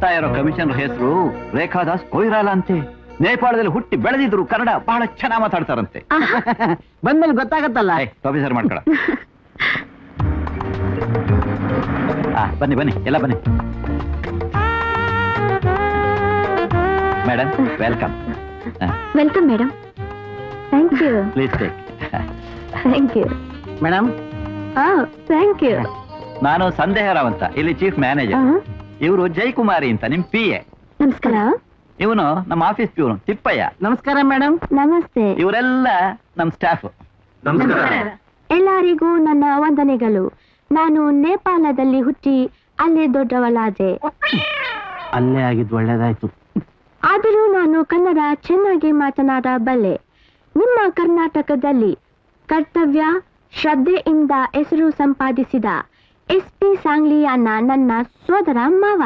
ಬರ್ತಾ ಇರೋ ಕಮಿಷನರ್ ಹೆಸರು ರೇಖಾದಾಸ್ ಕೊಯ್ರಾಲ ಅಂತೆ. ನೇಪಾಳದಲ್ಲಿ ಹುಟ್ಟಿ ಬೆಳೆದಿದ್ರು, ಕನ್ನಡ ಬಹಳ ಚೆನ್ನಾಗಿ ಮಾತಾಡ್ತಾರಂತೆ. ಬಂದ್ಮೇಲೆ ಗೊತ್ತಾಗತ್ತಲ್ಲ. ಪ್ರೊಫೆಸರ್ ಮಾಡ್ಕೊಳ. ಬನ್ನಿ ಬನ್ನಿ, ಎಲ್ಲ ಬನ್ನಿ. Madam welcome. Welcome madam. Thank you. Please take. Thank you madam. Thank you. ನಾನು ಸಂದೇಹರಾವ್ ಅಂತ, ಇಲ್ಲಿ ಚೀಫ್ ಮ್ಯಾನೇಜರ್. ಇವರು ಜಯಕುಮಾರಿ ಅಂತ, ನಿಮ್ PA. ನಮಸ್ಕಾರ. ಇವನು ನಮ್ಮ ಆಫೀಸ್ ಪ್ಯೂನು ತಿಪ್ಪಯ್ಯ. ನಮಸ್ಕಾರ ಮೇಡಮ್. ನಮಸ್ತೆ. ಇವರೆಲ್ಲ ನಮ್ ಸ್ಟಾಫ್. ಎಲ್ಲರಿಗೂ ನನ್ನ ವಂದನೆಗಳು. ನಾನು ನೇಪಾಳದಲ್ಲಿ ಹುಟ್ಟಿ ಅಲ್ಲೇ ದೊಡ್ಡವಳಾದೆ. ಅಲ್ಲೇ ಆಗಿದ್ದು ಒಳ್ಳೇದಾಯ್ತು. ಆದರೂ ನಾನು ಕನ್ನಡ ಚೆನ್ನಾಗಿ ಮಾತನಾಡಬಲ್ಲೆ. ನಿಮ್ಮ ಕರ್ನಾಟಕದಲ್ಲಿ ಕರ್ತವ್ಯ ಶ್ರದ್ಧೆಯಿಂದ ಹೆಸರು ಸಂಪಾದಿಸಿದ SP ಸಾಂಗ್ಲಿಯಾನ ನನ್ನ ಸೋದರ ಮಾವ.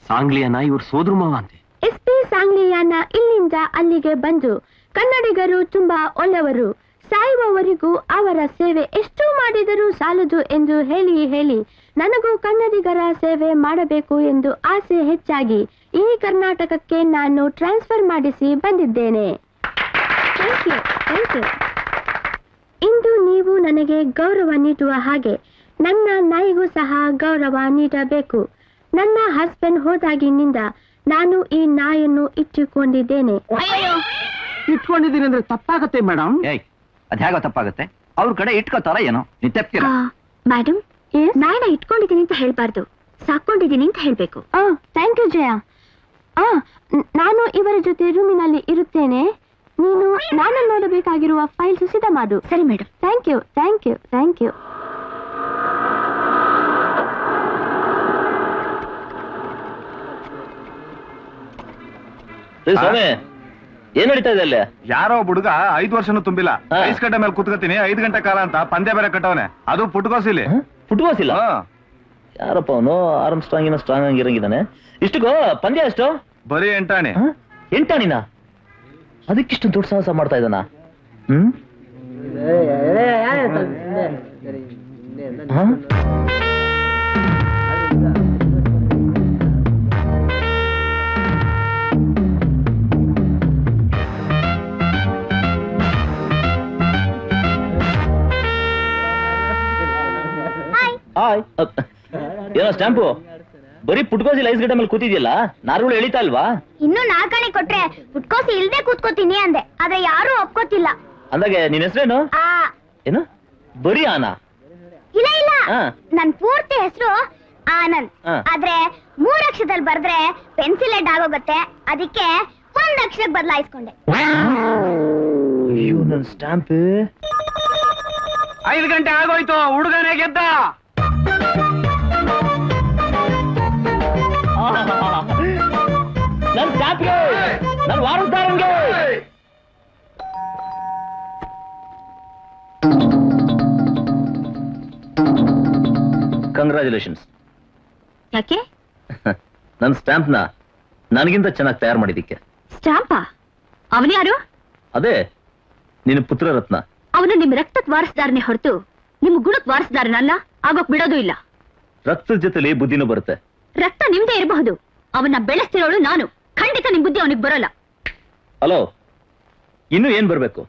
ಸಾಂಗ್ಲಿಯಾನ ಇವ್ರ ಸೋದರ ಮಾವ ಅಂತೆ. SP ಸಾಂಗ್ಲಿಯಾನ ಇಲ್ಲಿಂದ ಅಲ್ಲಿಗೆ ಬಂದು ಕನ್ನಡಿಗರು ತುಂಬಾ ಒಳ್ಳೆಯವರು, ಸಾಯುವವರೆಗೂ ಅವರ ಸೇವೆ ಎಷ್ಟು ಮಾಡಿದರೂ ಸಾಲದು ಎಂದು ಹೇಳಿ ಹೇಳಿ ನನಗೂ ಕನ್ನಡಿಗರ ಸೇವೆ ಮಾಡಬೇಕು ಎಂದು ಆಸೆ ಹೆಚ್ಚಾಗಿ ಈ ಕರ್ನಾಟಕಕ್ಕೆ ನಾನು ಟ್ರಾನ್ಸ್ಫರ್ ಮಾಡಿಸಿ ಬಂದಿದ್ದೇನೆ. Thank you, thank you. ಇಂದು ನೀವು ನನಗೆ ಗೌರವ ನೀಡುವ ಹಾಗೆ ನನ್ನ ನಾಯಿಗೂ ಸಹ ಗೌರವ ನೀಡಬೇಕು. ನನ್ನ ಹಸ್ಬೆಂಡ್ ಹೋದಾಗಿನಿಂದ ನಾನು ಈ ನಾಯನ್ನು ಇಟ್ಟುಕೊಂಡಿದ್ದೇನೆ. ಇಟ್ಕೊಂಡಿದ್ದೀನಿ ಅಂದ್ರೆ ತಪ್ಪಾಗತ್ತೆ ಮೇಡಮ್. ಅದ್ಯಾಗೋ ತಪ್ಪಾಗತ್ತೆ? ಅವ್ರ ಕಡೆ ಇಟ್ಕೋತಾರ ಏನೋ, ನೀ ತಪ್ಪಿಲ್ಲ. ಮೇಡಮ್, ನಾಯಿನ ಇಟ್ಕೊಂಡಿದ್ದೀನಿ ಅಂತ ಹೇಳ್ಬಾರ್ದು, ಸಾಕೊಂಡಿದ್ದೀನಿ ಅಂತ ಹೇಳ್ಬೇಕು. ಥ್ಯಾಂಕ್ ಯು ಜಯ. ನಾನು ಇವರ ಜೊತೆ ರೂಮಿನಲ್ಲಿ ಇರುತ್ತೇನೆ. ನೀನು ನಾನು ನೋಡಬೇಕಾಗಿರುವ ಫೈಲ್ಸ್ ಸಿದ್ಧ ಮಾಡು. ಸರಿ madam. Thank you, thank you, thank you. ಸ್ವಾಮಿ, ಏನ್ ನಡೀತಾ ಇದೆ ಅಲ್ಲಿ? ಯಾರೋ ಹುಡುಗ 5 ವರ್ಷನೂ ತುಂಬಿಲ್ಲ, ಐಸ್ ಕಟ್ಟೆ ಮೇಲೆ ಕೂತ್ಕತೀನಿ 5 ಗಂಟೆ ಕಾಲ ಅಂತ ಪಂದ್ಯ ಬೇರೆ ಕಟ್ಟವನೆ, ಅದು ಪುಟ್ಕೋಸಿಲಿ. ಪುಟ್ಕೋಸಿಲ್ಲ? ಯಾರಪ್ಪ ಅವನು? Arm strong ಆಗಿರಂಗಿದ್ದಾನೆ. ಇಷ್ಟಕ್ಕೋ ಪಂದ್ಯ ಎಷ್ಟು? ಬರೀ 8 ಆಣೆ. 8 ಆಣಿನ? ಅದಕ್ಕಿಷ್ಟು ದೊಡ್ಡ ಸಾಹಸ ಮಾಡ್ತಾ ಇದ್ದಾನ? ಹಾಯ್. ಏನೋ ಸ್ಟ್ಯಾಂಪು? ಬರೀ ಪುಟ್ಕೋಸಿ ಐಸ್ ಗಡ್ಡೆ ಮೇಲೆ ಕೂತಿದ್ಯಲ್ಲ, ನಾರುಗಳು ಎಳಿತಾ ಇಲ್ವಾ? ಇನ್ನು 4 ಆಣೆ ಕೊಟ್ರೆ ಪುಟ್ಕೋಸಿ ಇಲ್ದೆ ಕೂತ್ಕೋತೀನಿ ಅಂದೆ, ಆದ್ರೆ ಯಾರು ಒಪ್ಕೋತಿಲ್ಲ. ಅಂದಾಗೆ ನಿನ್ ಹೆಸರೇನು? ಏನು? ಬರೀ ಆನಾ? ಇಲ್ಲ ಇಲ್ಲ, ನನ್ ಪೂರ್ತಿ ಹೆಸರು ಆನಂದ್. ಆದ್ರೆ 3 ಅಕ್ಷರದಲ್ಲಿ ಬರ್ದ್ರೆ ಪೆನ್ಸಿಲ್ ಹೆಡ್ ಆಗೋಗತ್ತೆ, ಅದಕ್ಕೆ 1 ಅಕ್ಷರಕ್ಕೆ ಬದಲಾಯಿಸ್ಕೊಂಡೆ. ಅಯ್ಯೋ ನನ್ ಸ್ಟ್ಯಾಂಪ್. 5 ಗಂಟೆ ಆಗೋಯ್ತು, ಹುಡುಗನೇ ಗೆದ್ದ. ನನ್ ಸ್ಟ್ಯಾಂಪ್ಗೆ, ನನ್ ವಾರಸ್ದಾರಂಗೆ. ಕಂಗ್ರಾಚುಲೇಷನ್ಸ್. ಯಾಕೆ? ನನ್ ಸ್ಟ್ಯಾಂಪ್ ನ ನನಗಿಂತ ಚೆನ್ನಾಗಿ ತಯಾರು ಮಾಡಿದಿಕ್ಕೆ. ಸ್ಟ್ಯಾಂಪಾ? ಅವನು ಯಾರು? ಅದೇ ನಿನ್ನ ಪುತ್ರ ರತ್ನ. ಅವನು ನಿಮ್ ರಕ್ತಕ್ ವಾರಸ್ದಾರನೇ ಹೊರತು ನಿಮ್ ಗುಣಕ್ ವಾರಸ್ದಾರನಲ್ಲ, ಆಗೋಕ್ ಬಿಡೋದು ಇಲ್ಲ. ರಕ್ತದ ಜೊತೆಲಿ ಬುದ್ಧಿನೂ ಬರುತ್ತೆ. ರಕ್ತ ನಿಮ್ದೇ ಇರಬಹುದು, ಅವನ್ನ ಬೆಳೆಸ್ತಿರೋಳು ನಾನು. ಖಂಡಿತ ನಿಮ್ ಬುದ್ಧಿ ಅವನಿಗೆ ಬರೋಲ್ಲ. ಹಲೋ, ಇನ್ನು ಏನ್ ಬರ್ಬೇಕು?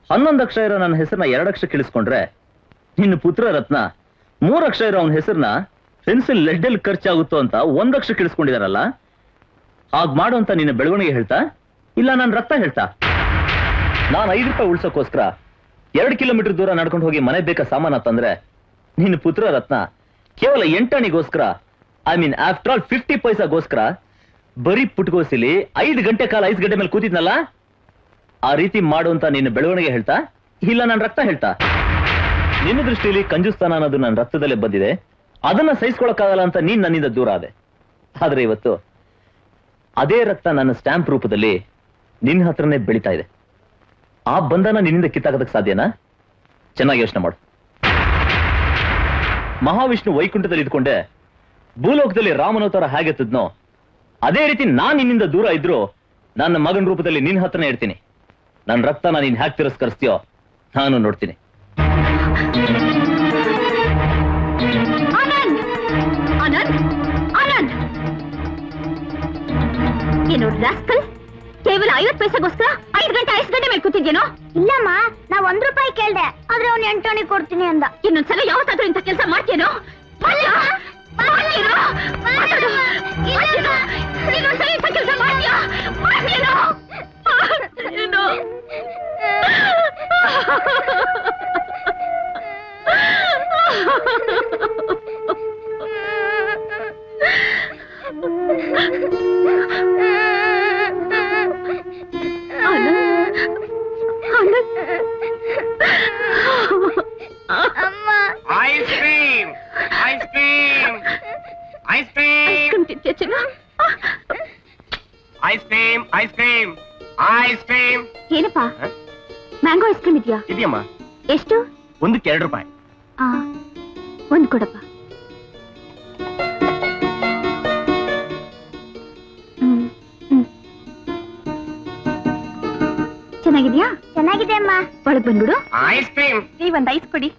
11 ಅಕ್ಷರ ಇರೋ ನನ್ನ ಹೆಸರನ್ನ 2 ಅಕ್ಷರ ಕೇಳಿಸ್ಕೊಂಡ್ರೆ ನಿನ್ನ ಪುತ್ರ ರತ್ನ 3 ಅಕ್ಷರ ಇರೋ ಅವನ ಹೆಸರನ್ನ ಪೆನ್ಸಿಲ್ ಲೆಡ್ಡಲ್ಲಿ ಖರ್ಚಾಗುತ್ತೋ ಅಂತ 1 ಅಕ್ಷರ ಕೇಳಿಸ್ಕೊಂಡಿದಾರಲ್ಲ, ಹಾಗ್ ಮಾಡು ಅಂತ ನಿನ್ನ ಬೆಳವಣಿಗೆ ಹೇಳ್ತಾ ಇಲ್ಲ ನನ್ನ ರಕ್ತ ಹೇಳ್ತಾ? ನಾನು 5 ರೂಪಾಯಿ ಉಳ್ಸೋಕ್ಕೋಸ್ಕರ 2 ಕಿಲೋಮೀಟರ್ ದೂರ ನಡ್ಕೊಂಡು ಹೋಗಿ ಮನೆ ಬೇಕಾ ಸಾಮಾನ ತಂದ್ರೆ ನಿನ್ನ ಪುತ್ರ ರತ್ನ ಕೇವಲ 8 ಆಣಿಗೋಸ್ಕರ, ಐ ಮೀನ್ ಆಫ್ಟರ್ ಆಲ್ 50 ಪೈಸಾಗೋಸ್ಕರ ಬರೀ ಪುಟ್ಕೋಸಿಲಿ 5 ಗಂಟೆ ಕಾಲ ಐಸ್ ಗಡ್ಡೆ ಮೇಲೆ ಕೂತಿದ್ನಲ್ಲ, ಆ ರೀತಿ ಮಾಡು ಅಂತ ನಿನ್ನ ಬೆಳವಣಿಗೆ ಹೇಳ್ತಾ ಇಲ್ಲ ನನ್ನ ರಕ್ತ ಹೇಳ್ತಾ? ನಿನ್ನ ದೃಷ್ಟಿಯಲ್ಲಿ ಕಂಜುಸ್ತಾನ ಅನ್ನೋದು ನನ್ನ ರಕ್ತದಲ್ಲೇ ಬಂದಿದೆ, ಅದನ್ನ ಸಹಿಸ್ಕೊಳಕ್ಕಾಗಲ್ಲ ಅಂತ ನೀನ್ ನನ್ನಿಂದ ದೂರ ಆದೆ. ಆದ್ರೆ ಇವತ್ತು ಅದೇ ರಕ್ತ ನನ್ನ ಸ್ಟ್ಯಾಂಪ್ ರೂಪದಲ್ಲಿ ನಿನ್ನ ಹತ್ರನೇ ಬೆಳೀತಾ ಇದೆ. ಆ ಬಂಧನ ನಿನ್ನಿಂದ ಕಿತ್ತಾಕೋದಕ್ಕೆ ಸಾಧ್ಯನಾ? ಚೆನ್ನಾಗಿ ಯೋಚನೆ ಮಾಡು. ಮಹಾವಿಷ್ಣು ವೈಕುಂಠದಲ್ಲಿ ಇದ್ಕೊಂಡೆ ಭೂಲೋಕದಲ್ಲಿ ರಾಮನವತಾರ ಹೇಗೆತ್ತದ್ನೋ ಅದೇ ರೀತಿ ನಾನ್ ನಿನ್ನಿಂದ ದೂರ ಇದ್ರು ನನ್ನ ಮಗನ ರೂಪದಲ್ಲಿ ನಿನ್ನ ಹತ್ರನೇ ಇರ್ತೀನಿ. ನನ್ನ ರಕ್ತನ ನೀನ್ ಹ್ಯಾಕ್ ತಿರಸ್ಕರಿಸ್ತೀಯೋ ನಾನು ನೋಡ್ತೀನಿ. ಆನಂದ್, ಆನಂದ್, ಆನಂದ್, ಏನು ರಾಸ್ಕಲ್, ಕೇವಲ 50 ಪೈಸೆಗೋಸ್ಕರ 5 ಗಂಟೆ ಐಸ್ ಗಂಟೆ ಮೇಲೆ ಕೂತಿದ್ಯೇನೋ? ಇಲ್ಲಮ್ಮ, ನಾ 1 ರೂಪಾಯಿ ಕೇಳ್ದೆ, ಆದ್ರೆ ಅವ್ನು 8 ಆಣೆ ಕೊಡ್ತೀನಿ ಅಂದ. ಇನ್ನೊಂದ್ಸಲ ಯಾವತ್ತಾದ್ರೂ ಇಂಥ ಕೆಲಸ ಮಾಡ್ತೀಯೇನೋ? ಇನ್ನೊಂದ್ಸಲ ಇಂಥ ಕೆಲಸ ಮಾಡ್ತೀಯಾ? ಅಮ್ಮ, ice cream ice cream ice cream ice cream ice cream ice cream ಏನಪ್ಪಾ, ಮ್ಯಾಂಗೋ ಐಸ್ ಕ್ರೀಮ್ ಇದೆಯಾ? ಇದೆಯಮ್ಮ, ಎಷ್ಟು? ಒಂದಕ್ಕೆ 2 ರೂಪಾಯಿ. ಒಂದು ಕೊಡಪ್ಪ. ಚೆನ್ನಾಗಿದ್ಯಾ? ಚೆನ್ನಾಗಿದೆ ಅಮ್ಮ. ಒಳಗ್ ಬಂದ್ಬಿಡು. ಐಸ್ ಕ್ರೀಮ್ ಒಂದ್ ಐಸ್ ಕೊಡಿ.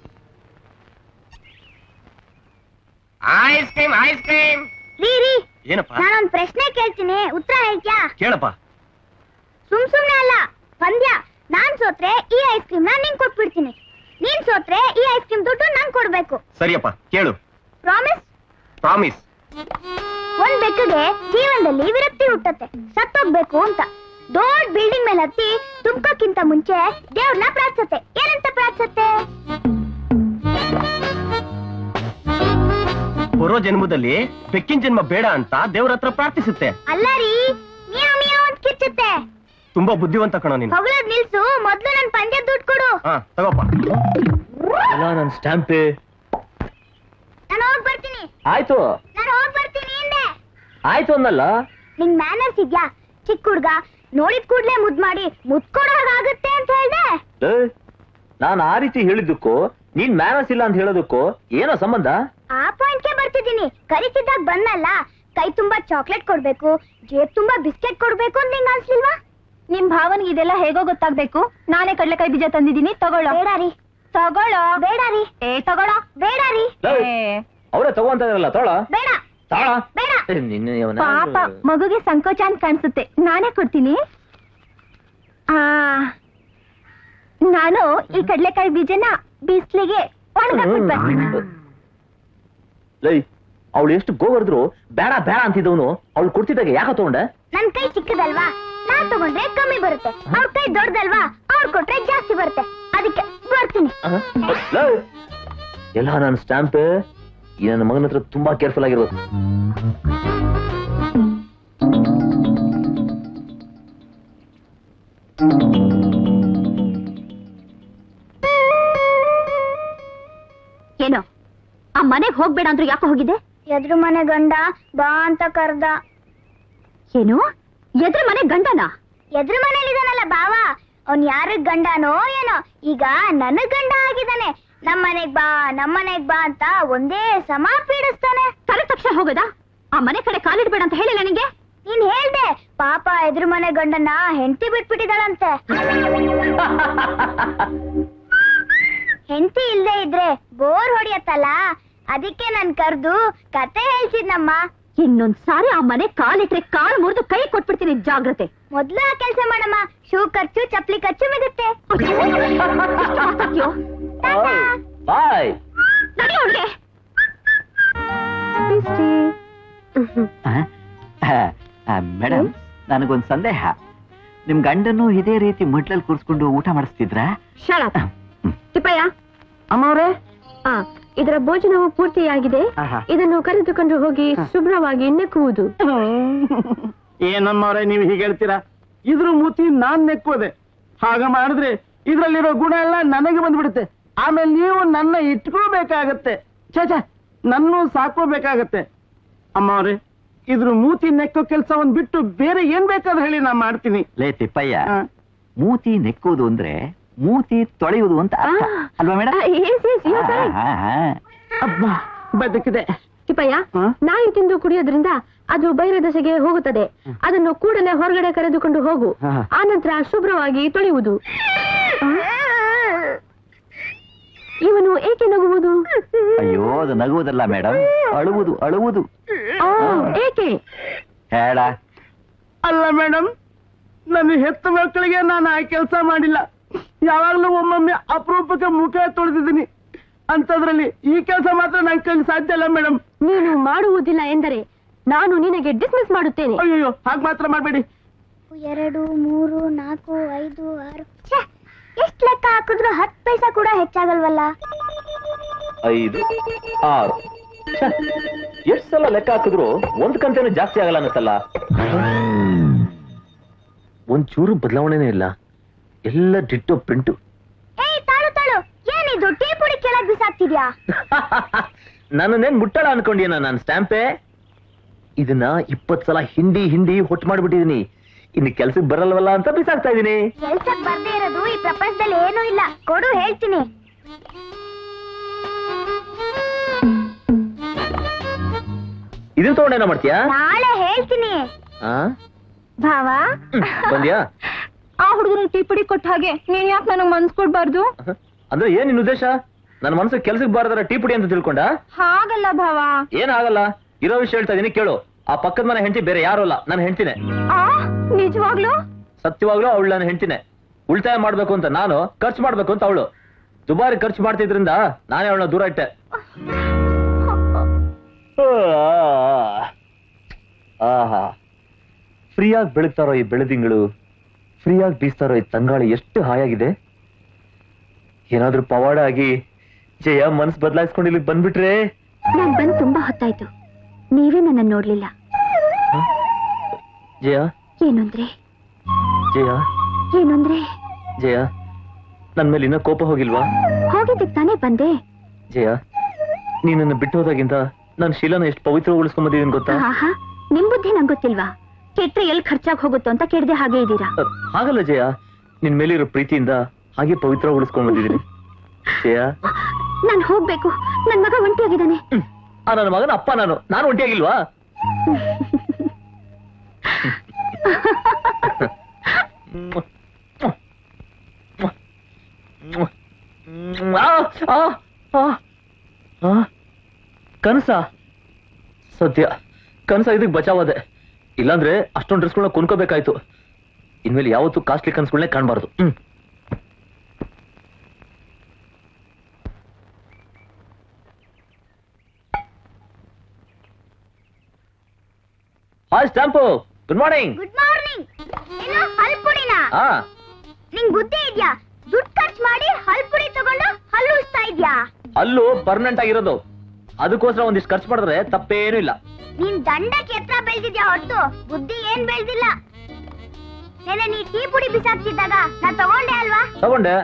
Ice cream ice cream. ರೀ ಏನಪ್ಪ? ನಾನೊಂದ್ ಪ್ರಶ್ನೆ ಕೇಳ್ತೀನಿ, ಉತ್ತರ ಹೇಳ್ತ್ಯಾ? ಕೇಳಪ್ಪ. ಸುಮ್ನೆ ಅಲ್ಲ, ಪಂದ್ಯ. ನಾನ್ ಸೋತ್ರೆ ಈ ಐಸ್ ಕ್ರೀಮ್ ನಿಂಗ್ ಕೊಟ್ಬಿಡ್ತೀನಿ, ನೀನ್ ಸೋತ್ರೆ ಈ ಐಸ್ ಕ್ರೀಮ್ ದುಡ್ಡು ನಂಗ್ ಕೊಡ್ಬೇಕು. ಸರಿಯಪ್ಪ, ಕೇಳು. ಪ್ರಾಮಿಸ್? ಪ್ರಾಮಿಸ್. ಒಂದ್ ಬೆಕ್ಕಗೆ ಜೀವನದಲ್ಲಿ ವಿರಕ್ತಿ ಹುಟ್ಟತ್ತೆ, ಸತ್ತೋಗ್ಬೇಕು ಅಂತ. ದೊಡ್ಡ ಬಿಲ್ಡಿಂಗ್ ಮೇಲೆ ಹತ್ತಿ ತುಂಬಕ್ಕಿಂತ ಮುಂಚೆ ದೇವ್ರನ್ನ ಪ್ರಾರ್ಥಿಸತ್ತೆ. ಏನಂತ ಪ್ರಾರ್ಥಿಸತ್ತೆ? ಬರೋ ಜನ್ಮದಲ್ಲಿ ಬೆಕ್ಕಿನ ಜನ್ಮ ಬೇಡ ಅಂತ ದೇವ್ರ ಹತ್ರ ಪ್ರಾರ್ಥಿಸುತ್ತೆ. ಅಲ್ಲ ರೀ, ಮಿಯಾವ್ ಮಿಯಾವ್ ಅಂತ ಕಿರ್ಚುತ್ತೆ. ತುಂಬಾ ಬುದ್ಧಿವಂತ ಕಣೋ ನೀನು. ಹೊಗಳದ್ ನಿಲ್ಸು, ಮೊದ್ಲು ನನ್ ಪಂದ್ಯ ದುಡ್ಡು ಕೊಡು. ಹಾ ತಗೋಪ್ಪ. ಎಲ್ಲ ನನ್ ಸ್ಟ್ಯಾಂಪೇ. ನಾನು ಹೋಗ್ ಬರ್ತೀನಿ. ಆಯ್ತು ನಾನು ಹೋಗ್ ಬರ್ತೀನಿ ಹಿಂದೆ. ಆಯ್ತು ಅನ್ನಲ್ಲ. ನಿಂಗ್ ಮ್ಯಾನರ್ಸ್ ಇದ್ಯಾ? ಚಿಕ್ಕ ಹುಡ್ಗ ನೋಡಿದ್ ಕೂಡ್ಲೆ ಮುದ್ ಮಾಡಿ ಮುದ್ ಕೊಡೋ ಹಾಗಾಗುತ್ತೆ ಅಂತ ಹೇಳ್ದೆ. ನಾನು ಆ ರೀತಿ ಹೇಳಿದ್ದಕ್ಕೂ ನೀನ್ ಮ್ಯಾನಸ್ ಇಲ್ಲ ಅಂತ ಹೇಳೋದಕ್ಕೂ ಏನೋ ಸಂಬಂಧ? ಆ ಪಾಯಿಂಟ್ಗೆ ಬರ್ತಿದ್ದೀನಿ. ಕರಿತಿದ್ದಾಗ ಬಂದಲ್ಲ, ಕೈ ತುಂಬಾ ಚಾಕ್ಲೇಟ್ ಕೊಡ್ಬೇಕು, ಜೇಬ್ ತುಂಬಾ ಬಿಸ್ಕೆಟ್ ಕೊಡ್ಬೇಕು ಅಂತ ನಿಂಗ್ ಅನ್ಸ್ಲಿಲ್ವಾ? ನಿಮ್ ಭಾವನಿಗೆ ಇದೆಲ್ಲ ಹೇಗೋ ಗೊತ್ತಾಗ್ಬೇಕು. ನಾನೇ ಕಡ್ಲೆಕಾಯಿ ಬೀಜ ತಂದಿದ್ದೀನಿ, ತಗೊಳ್ಳೋ. ಬೇಡ ರೀ. ತಗೊಳ್ಳೋ. ಬೇಡ ರೀ. ತಗೊಳ್ಳೋ. ಬೇಡ ರೀ. ಅವರೇ ತಗೋಂತ ಇರಲ್ಲ, ತೋಳ ಬೇಡ. ತಾಳ. ಬೇಡ. ಪಾಪ, ಮಗುಗೆ ಸಂಕೋಚ ಅಂತ ಕಾಣಿಸುತ್ತೆ, ನಾನೇ ಕೊಡ್ತೀನಿ. ನಾನು ಈ ಕಡ್ಲೆಕಾಯಿ ಬೀಜನ ಬಿಸ್ಲಿಗೆ ಒಣಗಾಕ್ಬಿಟ್ಟು ಬರ್ತೀನಿ. ಲೈ, ಅವಳು ಎಷ್ಟು ಗೋಗರ್ದ್ರು ಬೇಡ ಬೇಡ ಅಂತಿದ್ದವನು ಅವಳು ಕೊಡ್ತಿದ್ದಾಗ ಯಾಕ ತಗೊಂಡೆ? ನನ್ ಕೈ ಚಿಕ್ಕದಲ್ವಾ, ನಾನ್ ತಗೊಂಡ್ರೆ ಕಮ್ಮಿ ಬರುತ್ತೆ. ಅವ್ರ ಕೈ ದೊಡ್ಡದಲ್ವಾ, ಅವ್ರು ಕೊಟ್ರೆ ಜಾಸ್ತಿ ಬರುತ್ತೆ. ಅದಕ್ಕೆ ಬರ್ತೀನಿ. ಎಲ್ಲ ನನ್ನ ಸ್ಟ್ಯಾಂಪ್. ಈ ನನ್ನ ಮಗನ ಹತ್ರ ತುಂಬಾ ಕೇರ್ಫುಲ್ ಆಗಿರ್ಬೇಕು. ಏನೋ ಆ ಮನೆಗ್ ಹೋಗ್ಬೇಡ ಅಂದ್ರು ಯಾಕೆ ಹೋಗಿದೆ? ಎದ್ರು ಮನೆ ಗಂಡ ಬಾ ಅಂತ ಕರ್ದ. ಏನು, ಎದ್ರ ಮನೆ ಗಂಡನ? ಎದ್ರು ಮನೇಲಿದಾನಲ್ಲ ಬಾವ, ಅವ್ನ್ ಯಾರಿಗ್ ಗಂಡನೋ ಏನೋ, ಈಗ ನನಗ್ ಗಂಡ ಆಗಿದ್ದಾನೆ. ನಮ್ಮನೆಗ್ ಬಾ ಅಂತ ಒಂದೇ ಸಮ ಪೀಡಿಸ್ತಾನೆ. ಕರೆ ತಕ್ಷಣ ಹೋಗೋದಾ? ಆ ಮನೆ ಕಡೆ ಕಾಲಿಡ್ಬೇಡ ಅಂತ ಹೇಳಿಲ್ಲ ನಿಂಗೆ? ನೀನ್ ಹೇಳ್ದೆ, ಪಾಪ ಎದ್ರು ಮನೆ ಗಂಡನ ಹೆಂಡತಿ ಬಿಟ್ಬಿಟ್ಟಿದಾಳಂತೆ. ಹೆಂಡತಿ ಇಲ್ದೇ ಇದ್ರೆ ಬೋರ್ ಹೊಡಿಯತ್ತಲ್ಲ, ಅದಕ್ಕೆ ನನ್ ಕರ್ದು ಕತೆ ಹೇಳ್ಸಿದ್ನಮ್ಮ. ಇನ್ನೊಂದ್ ಸಾರಿ ಆ ಮನೆ ಕಾಲಿಟ್ರೆ ಕಾಲು ಮುರಿದು ಕೈ ಕೊಟ್ಬಿಡ್ತೀನಿ, ಜಾಗ್ರತೆ. ಮೊದ್ಲು ಆ ಕೆಲ್ಸ ಮಾಡಮ್ಮ, ಶೂ ಖರ್ಚು ಚಪ್ಲಿ ಖರ್ಚು ಮಿಗುತ್ತೆ. ಬಾಯ್. ಮೇಡಮ್, ನನಗೊಂದ್ ಸಂದೇಹ. ನಿಮ್ ಗಂಡನ್ನು ಇದೇ ರೀತಿ ಮಡ್ಲಲ್ಲಿ ಕೂರ್ಸ್ಕೊಂಡು ಊಟ ಮಾಡಿಸ್ತಿದ್ರಾ? ತಿಪ್ಪಯ್ಯ, ಅಮ್ಮವ್ರೆ, ಇದರ ಭೋಜನವು ಪೂರ್ತಿಯಾಗಿದೆ. ಇದನ್ನು ಕರೆದುಕೊಂಡು ಹೋಗಿ ಶುಭ್ರವಾಗಿ ನೆಕ್ಕುವುದು. ಏನಮ್ಮವ್ರೆ ನೀವು ಹೀಗೆ ಹೇಳ್ತೀರಾ? ಇದ್ರ ಮೂತಿ ನಾನ್ ನೆಕ್ಕೋದೆ. ಹಾಗ ಮಾಡಿದ್ರೆ ಇದ್ರಲ್ಲಿರೋ ಗುಣ ಎಲ್ಲ ನನಗೆ ಬಂದ್ಬಿಡುತ್ತೆ. ಆಮೇಲೆ ನೀವು ನನ್ನ ಇಟ್ಕೋಬೇಕಾಗತ್ತೆ. ಛೇ, ನನ್ನೂ ಸಾಕೋಬೇಕಾಗತ್ತೆ. ಅಮ್ಮವ್ರೆ, ಇದ್ರ ಮೂತಿ ನೆಕ್ಕೋ ಕೆಲಸ ಒಂದ್ ಬಿಟ್ಟು ಬೇರೆ ಏನ್ ಬೇಕಾದ್ರೆ ಹೇಳಿ ನಾ ಮಾಡ್ತೀನಿ. ಲೇ ತಿಪ್ಪಯ್ಯ, ಮೂತಿ ನೆಕ್ಕುವುದು ಅಂದ್ರೆ ಮೂತಿ ತೊಳೆಯುವುದು ಅಂತ ಅರ್ಥ ಅಲ್ವಾ ಮೇಡಮ್? ಅಬ್ಬಾ, ಬದುಕಿದೆ. ತಿಪ್ಪಯ್ಯ, ನಾಯಿ ತಿಂದು ಕುಡಿಯೋದ್ರಿಂದ ಅದು ಬೈರ ದಶೆಗೆ ಹೋಗುತ್ತದೆ. ಅದನ್ನು ಕೂಡಲೇ ಹೊರಗಡೆ ಕರೆದುಕೊಂಡು ಹೋಗು. ಆನಂತರ ಶುಭ್ರವಾಗಿ ತೊಳೆಯುವುದು. ಇವನು ಏಕೆ ನಗುವುದು? ಅಯ್ಯೋ, ಅದು ನಗುವುದಲ್ಲ ಮೇಡಮ್, ಅಳುವುದು. ಏಕೆ ಹೇಳ. ಅಲ್ಲ ಮೇಡಮ್, ನನ್ನ ಹೆತ್ತ ಮಕ್ಕಳಿಗೆ ನಾನು ಆ ಕೆಲಸ ಮಾಡಿಲ್ಲ. ಯಾವಾಗ್ಲೂ ಒಮ್ಮೊಮ್ಮೆ ಅಪರೂಪಕ್ಕೆ ಮುಖ ತೊಳೆದಿದ್ದೀನಿ. ಅಂತದ್ರಲ್ಲಿ ಈ ಕೆಲಸ ಮಾತ್ರ ನನ್ನ ಕೈಲಿ ಸಾಧ್ಯ ಇಲ್ಲ ಮೇಡಮ್. ನೀನು ಮಾಡುವುದಿಲ್ಲ ಎಂದರೆ ನಾನು ನಿನಗೆ ಡಿಸ್ಮಿಸ್ ಮಾಡುತ್ತೇನೆ. ಅಯ್ಯೋ, ಹಾಗೆ ಮಾತ್ರ ಮಾಡಬೇಡಿ. 2, 3, 4, 5, 6. ಎಷ್ಟು ಲೆಕ್ಕ ಹಾಕಿದ್ರು 10 ಪೈಸಾ ಕೂಡ ಹೆಚ್ಚಾಗಲ್ವಲ್ಲ. 5, 6. ಎಷ್ಟು ಸಲ ಲೆಕ್ಕ ಹಾಕಿದ್ರು ಒಂದ್ ಕಂತೇನು ಜಾಸ್ತಿ ಆಗಲ್ಲ ಅನ್ನತ್ತಲ್ಲ. ಒಂಚೂರು ಬದಲಾವಣೆನೇ ಇಲ್ಲ, ಎಲ್ಲ ಡಿಟ್ಟೋ ಪ್ರಿಂಟು. ಏಯ್ ತಾಳು ತಾಳು, ಏನಿದು ಟೀ ಪುಡಿ ಕೆಳಗ್ ಬಿಸಾಕ್ತಿದ್ಯಾ? ನನ್ನೇನ್ ಮುಟ್ಟಳ ಅನ್ಕೊಂಡಿಯನ ನಾನು ಸ್ಟ್ಯಾಂಪೇ? ಇದನ್ನ 20 ಸಲ ಹಿಂಡಿ ಹೊಟ್ಟು ಮಾಡ್ಬಿಟ್ಟಿದೀನಿ. ಇನ್ನು ಕೆಲ್ಸಕ್ಕೆ ಬರಲ್ವಲ್ಲ ಅಂತ ಬಿಸಾಕ್ತಾ ಇದೀನಿ. ಕೆಲ್ಸಕ್ ಬರ್ದೇ ಇರೋದು ಈ ಪ್ರಪಂಚದಲ್ಲಿ ಏನೂ ಇಲ್ಲ. ಕೊಡು ಹೇಳ್ತೀನಿ. ಇದನ್ ತಗೊಂಡೇನ ಮಾಡ್ತೀಯಾ? ನಾಳೆ ಹೇಳ್ತೀನಿ. ಭಾವ, ಬಂದ್ಯಾ? ಆ ಹುಡುಗನ ಟೀ ಪುಡಿ ಕೊಟ್ಟ ಹಾಗೆ ನೀನ್ ಯಾಕೆ ನನಗ್ ಮನ್ಸ್ ಕೊಡ್ಬಾರ್ದು? ಅಂದ್ರೆ ಏನ್ ನಿನ್ ಉದ್ದೇಶ? ನನ್ನ ಮನಸ್ಸು ಕೆಲ್ಸಕ್ಕೆ ಬಾರದಾರ ಟೀ ಪುಡಿ ಅಂತ ತಿಳ್ಕೊಂಡ? ಹಾಗಲ್ಲ ಭಾವ. ಏನಾಗಲ್ಲ, ಇರೋ ವಿಷಯ ಹೇಳ್ತಾ ಇದೀನಿ ಕೇಳು. ಆ ಪಕ್ಕದ ಮನೆ ಹೆಂಡತಿ ಬೇರೆ ಯಾರು ಅಲ್ಲ, ನನ್ನ ಹೆಂಡ್ತಿನೇ. ನಿಜವಾಗ್ಲು? ಸತ್ಯವಾಗ್ಲೂ ಅವಳು ನನ್ನ ಹೆಂಡ್ತಿನೇ. ಉಳಿತಾಯ ಮಾಡ್ಬೇಕು ಅಂತ ನಾನು, ಖರ್ಚು ಮಾಡ್ಬೇಕು ಅಂತ ಅವಳು. ದುಬಾರಿ ಖರ್ಚು ಮಾಡ್ತಿದ್ರಿಂದ ನಾನೇ ಅವಳನ್ನ ದೂರ ಇಟ್ಟೆ. ಆಹಾ, ಫ್ರೀಯಾಗಿ ಬೆಳಗ್ತಾರೋ ಈ ಬೆಳದಿಂಗಳು, ಫ್ರೀಯಾಗಿ ಬೀಸ್ತಾರೋ ಈ ತಂಗಾಳಿ ಎಷ್ಟು ಹಾಯಾಗಿದೆ. ಏನಾದ್ರೂ ಪವಾಡ ಆಗಿ ಜಯ ಮನ್ಸು ಬದಲಾಯಿಸ್ಕೊಂಡು ಇಲ್ಲಿಗೆ ಬಂದ್ಬಿಟ್ರೆ? ನಾನ್ ಬಂದ್ ತುಂಬಾ ಹೊತ್ತಾಯ್ತು, ನೀವೇ ನನ್ನ ನೋಡ್ಲಿಲ್ಲ. ಜಯ ಏನಂದ್ರೆ? ಜಯ ಏನಂದ್ರೆ? ಜಯ, ನನ್ ಮೇಲೆ ಇನ್ನೂ ಕೋಪ ಹೋಗಿಲ್ವಾ? ಹೋಗಿದ್ದಕ್ ತಾನೇ ಬಂದೆ. ಜಯ, ನೀನನ್ನು ಬಿಟ್ಟು ಹೋದಾಗಿಂದ ನಾನು ಶೀಲನ ಎಷ್ಟು ಪವಿತ್ರಗೊಳಿಸ್ಕೊಂಬಂದಿದ್ದೀನಿ ಗೊತ್ತಾ? ಆಹಾ, ನಿಮ್ ಬುದ್ಧಿ ನಂಗೆ ಗೊತ್ತಿಲ್ವಾ? ಕೆಟ್ರೆ ಎಲ್ಲಿ ಖರ್ಚಾಗಿ ಹೋಗುತ್ತೋ ಅಂತ ಕೆಡ್ದೆ ಹಾಗೆ ಇದ್ದೀರಾ. ಹಾಗಲ್ಲ ಜಯ, ನಿನ್ ಮೇಲಿರೋ ಪ್ರೀತಿಯಿಂದ ಹಾಗೆ ಪವಿತ್ರಗೊಳಿಸ್ಕೊಂಡ್ಬಂದಿದ್ದೀನಿ. ಜಯ, ನಾನ್ ಹೋಗ್ಬೇಕು, ನನ್ ಮಗ ಒಂಟಿಯಾಗಿದ್ದಾನೆ. ನನ್ನ ಮಗನ ಅಪ್ಪ ನಾನು ಒಂಟಿಯಾಗಿಲ್ವಾ? ಕನಸ ಸದ್ಯ, ಕನಸ ಇದಕ್ ಬಚಾವದೆ. ಇಲ್ಲಾಂದ್ರೆ ಅಷ್ಟೊಂದು ಡ್ರೆಸ್ಗಳನ್ನ ಕೊಂಡ್ಕೋಬೇಕಾಯ್ತು. ಇನ್ಮೇಲೆ ಯಾವತ್ತೂ ಕಾಸ್ಟ್ಲಿ ಕನಸುಗಳನ್ನೇ ಕಾಣಬಾರ್ದು. Hi stamp, good morning. Good morning. ಏನು ಹಲ್ಪುಡಿನಾ? ಹಾ, ನಿಂಗ್ ಬುದ್ಧಿ ಇದ್ಯಾ? ದುಡ್ಡು ಖರ್ಚು ಮಾಡಿ ಹಲ್ಪುಡಿ ತಗೊಂಡು ಹಲ್ಲು ಉಸ್ತಾ ಇದ್ಯಾ? ಅಲ್ಲೂ ಪರ್ಮನೆಂಟ್ ಆಗಿರೋದು, ಅದಕ್ಕೋಸ್ಕರ ಒಂದಿಷ್ಟು ಖರ್ಚು ಮಾಡಿದ್ರೆ ತಪ್ಪೇನೂ ಇಲ್ಲ. ನೀನ್ ದಂಡಕ್ಕೆ ಎತ್ತರ ಬೆಳ್ದಿದ್ಯಾ ಹೊರತು ಬುದ್ಧಿ ಏನ್ ಬೆಳ್ದಿಲ್ಲ. ನೆನೆ ನೀ ಟೀ ಪುಡಿ ಬಿಸಾಕ್ತಿದ್ದಾಗ ನಾನ್ ತಗೊಂಡೆ ಅಲ್ವಾ? ತಗೊಂಡೆ.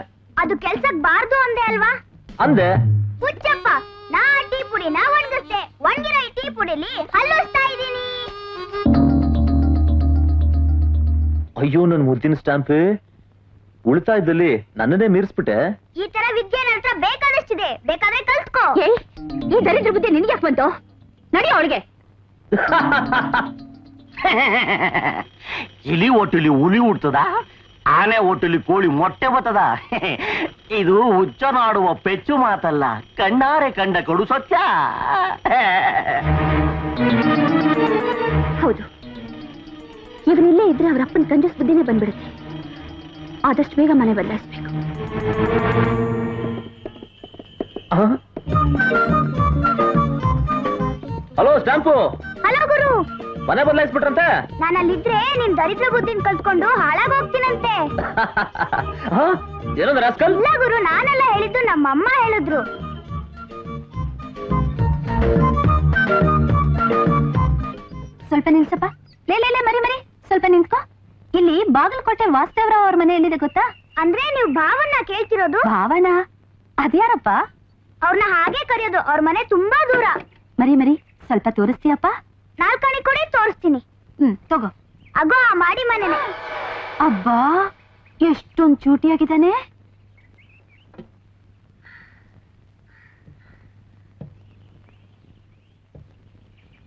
ಅದು ಕೆಲ್ಸಕ್ ಬಾರ್ದು ಅಂದೆ ಅಲ್ವಾ? ಅಂದೆ. ಹುಚ್ಚಪ್ಪ, ನಾ ಟೀ ಪುಡಿನ ಒಣಗಿಸ್ದೆ. ಒಣಗಿರೋ ಈ ಟೀ ಪುಡಿಲಿ ಹಲ್ಲುಸ್ತಾ ಇದೀನಿ. ಅಯ್ಯೋ ನನ್ ಮುದ್ದಿನ ಸ್ಟ್ಯಾಂಪ್, ಉಳಿತಾಯದಲ್ಲಿ ನನ್ನನ್ನೇ ಮೀರಿಸ್ಬಿಟ್ಟೆ. ಈ ತರ ವಿದ್ಯೆ ನನ್ನ ಹತ್ರ ಬೇಕಾದಷ್ಟಿದೆ, ಬೇಕಾದ್ರೆ ಕಲ್ತ್ಕೋ. ಈ ದರಿದ್ರ ಬುದ್ಧಿ ನಿನ್ಗೆ ಯಾಕೆ ಬಂತು? ನಡಿ ಅವಳಿಗೆ. ಇಲಿ ಒಟ್ಟಲಿ ಹುಲಿ ಹುಡ್ತದ, ಆನೆ ಒಟ್ಟಲಿ ಕೋಳಿ ಮೊಟ್ಟೆ ಬರ್ತದ. ಇದು ಹುಚ್ಚನಾಡುವ ಪೆಚ್ಚು ಮಾತಲ್ಲ, ಕಣ್ಣಾರೆ ಕಂಡ ಕೊಡು ಸತ್ಯ. ಹೌದು, ಇವರಿಲ್ಲೇ ಇದ್ರೆ ಅವ್ರ ಅಪ್ಪನ ಕಂಜೂಸ್ ಬುದ್ಧಿನೇ ಬಂದ್ಬಿಡುತ್ತೆ. ಆದಷ್ಟು ಬೇಗ ಮನೆ ಬದಲಾಯಿಸ್ಬೇಕು. Hello stamp. ಹಲೋ ಗುರು. ಮನೆ ಬದಲಾಯಿಸ್ಬಿಟ್ರಂತೆ? ನಾನಲ್ಲಿದ್ರೆ ನಿನ್ ದರಿದ್ರ ಬುದ್ಧಿನ ಕಲ್ತ್ಕೊಂಡು ಹಾಳಾಗೋಗ್ತೀನಂತೆ. ಏನಂದ್ರೆ ರಾಸ್ಕಲ್? ಇಲ್ಲ ಗುರು, ನಾನೆಲ್ಲ ಹೇಳಿದ್ದು, ನಮ್ಮಮ್ಮ ಹೇಳಿದ್ರು. ಸ್ವಲ್ಪ ನಿಲ್ಸಪ್ಪ. ಲೇ ಮರಿ ಸ್ವಲ್ಪ ನಿಂತ್ಕೋ. ಇಲ್ಲಿ ಬಾಗಲಕೋಟೆ ವಾಸ್ತವರಾವ್ ಅವ್ರ ಮನೆ ಎಲ್ಲಿದೆ ಗೊತ್ತಾ? ಅಂದ್ರೆ ನೀವು ಭಾವನ್ನ ಕೇಳ್ತಿರೋದು? ಭಾವನಾ? ಅದ್ಯಾರಪ್ಪ? ಅವ್ರನ್ನ ಹಾಗೆ ಕರೆಯೋದು, ಅವ್ರ ಮನೆ ತುಂಬಾ ದೂರ. ಮರಿ ಸ್ವಲ್ಪ ತೋರಿಸ್ತೀಯಪ್ಪ? 4 ಕಣಿ ಕೊಡಿ, ತೋರಿಸ್ತೀನಿ. ತಗೋ. ಅಗೋ ಆ ಮಾಡಿ ಮನೆನೆ. ಅಬ್ಬಾ, ಎಷ್ಟೊಂದು ಚೂಟಿಯಾಗಿದ್ದಾನೆ.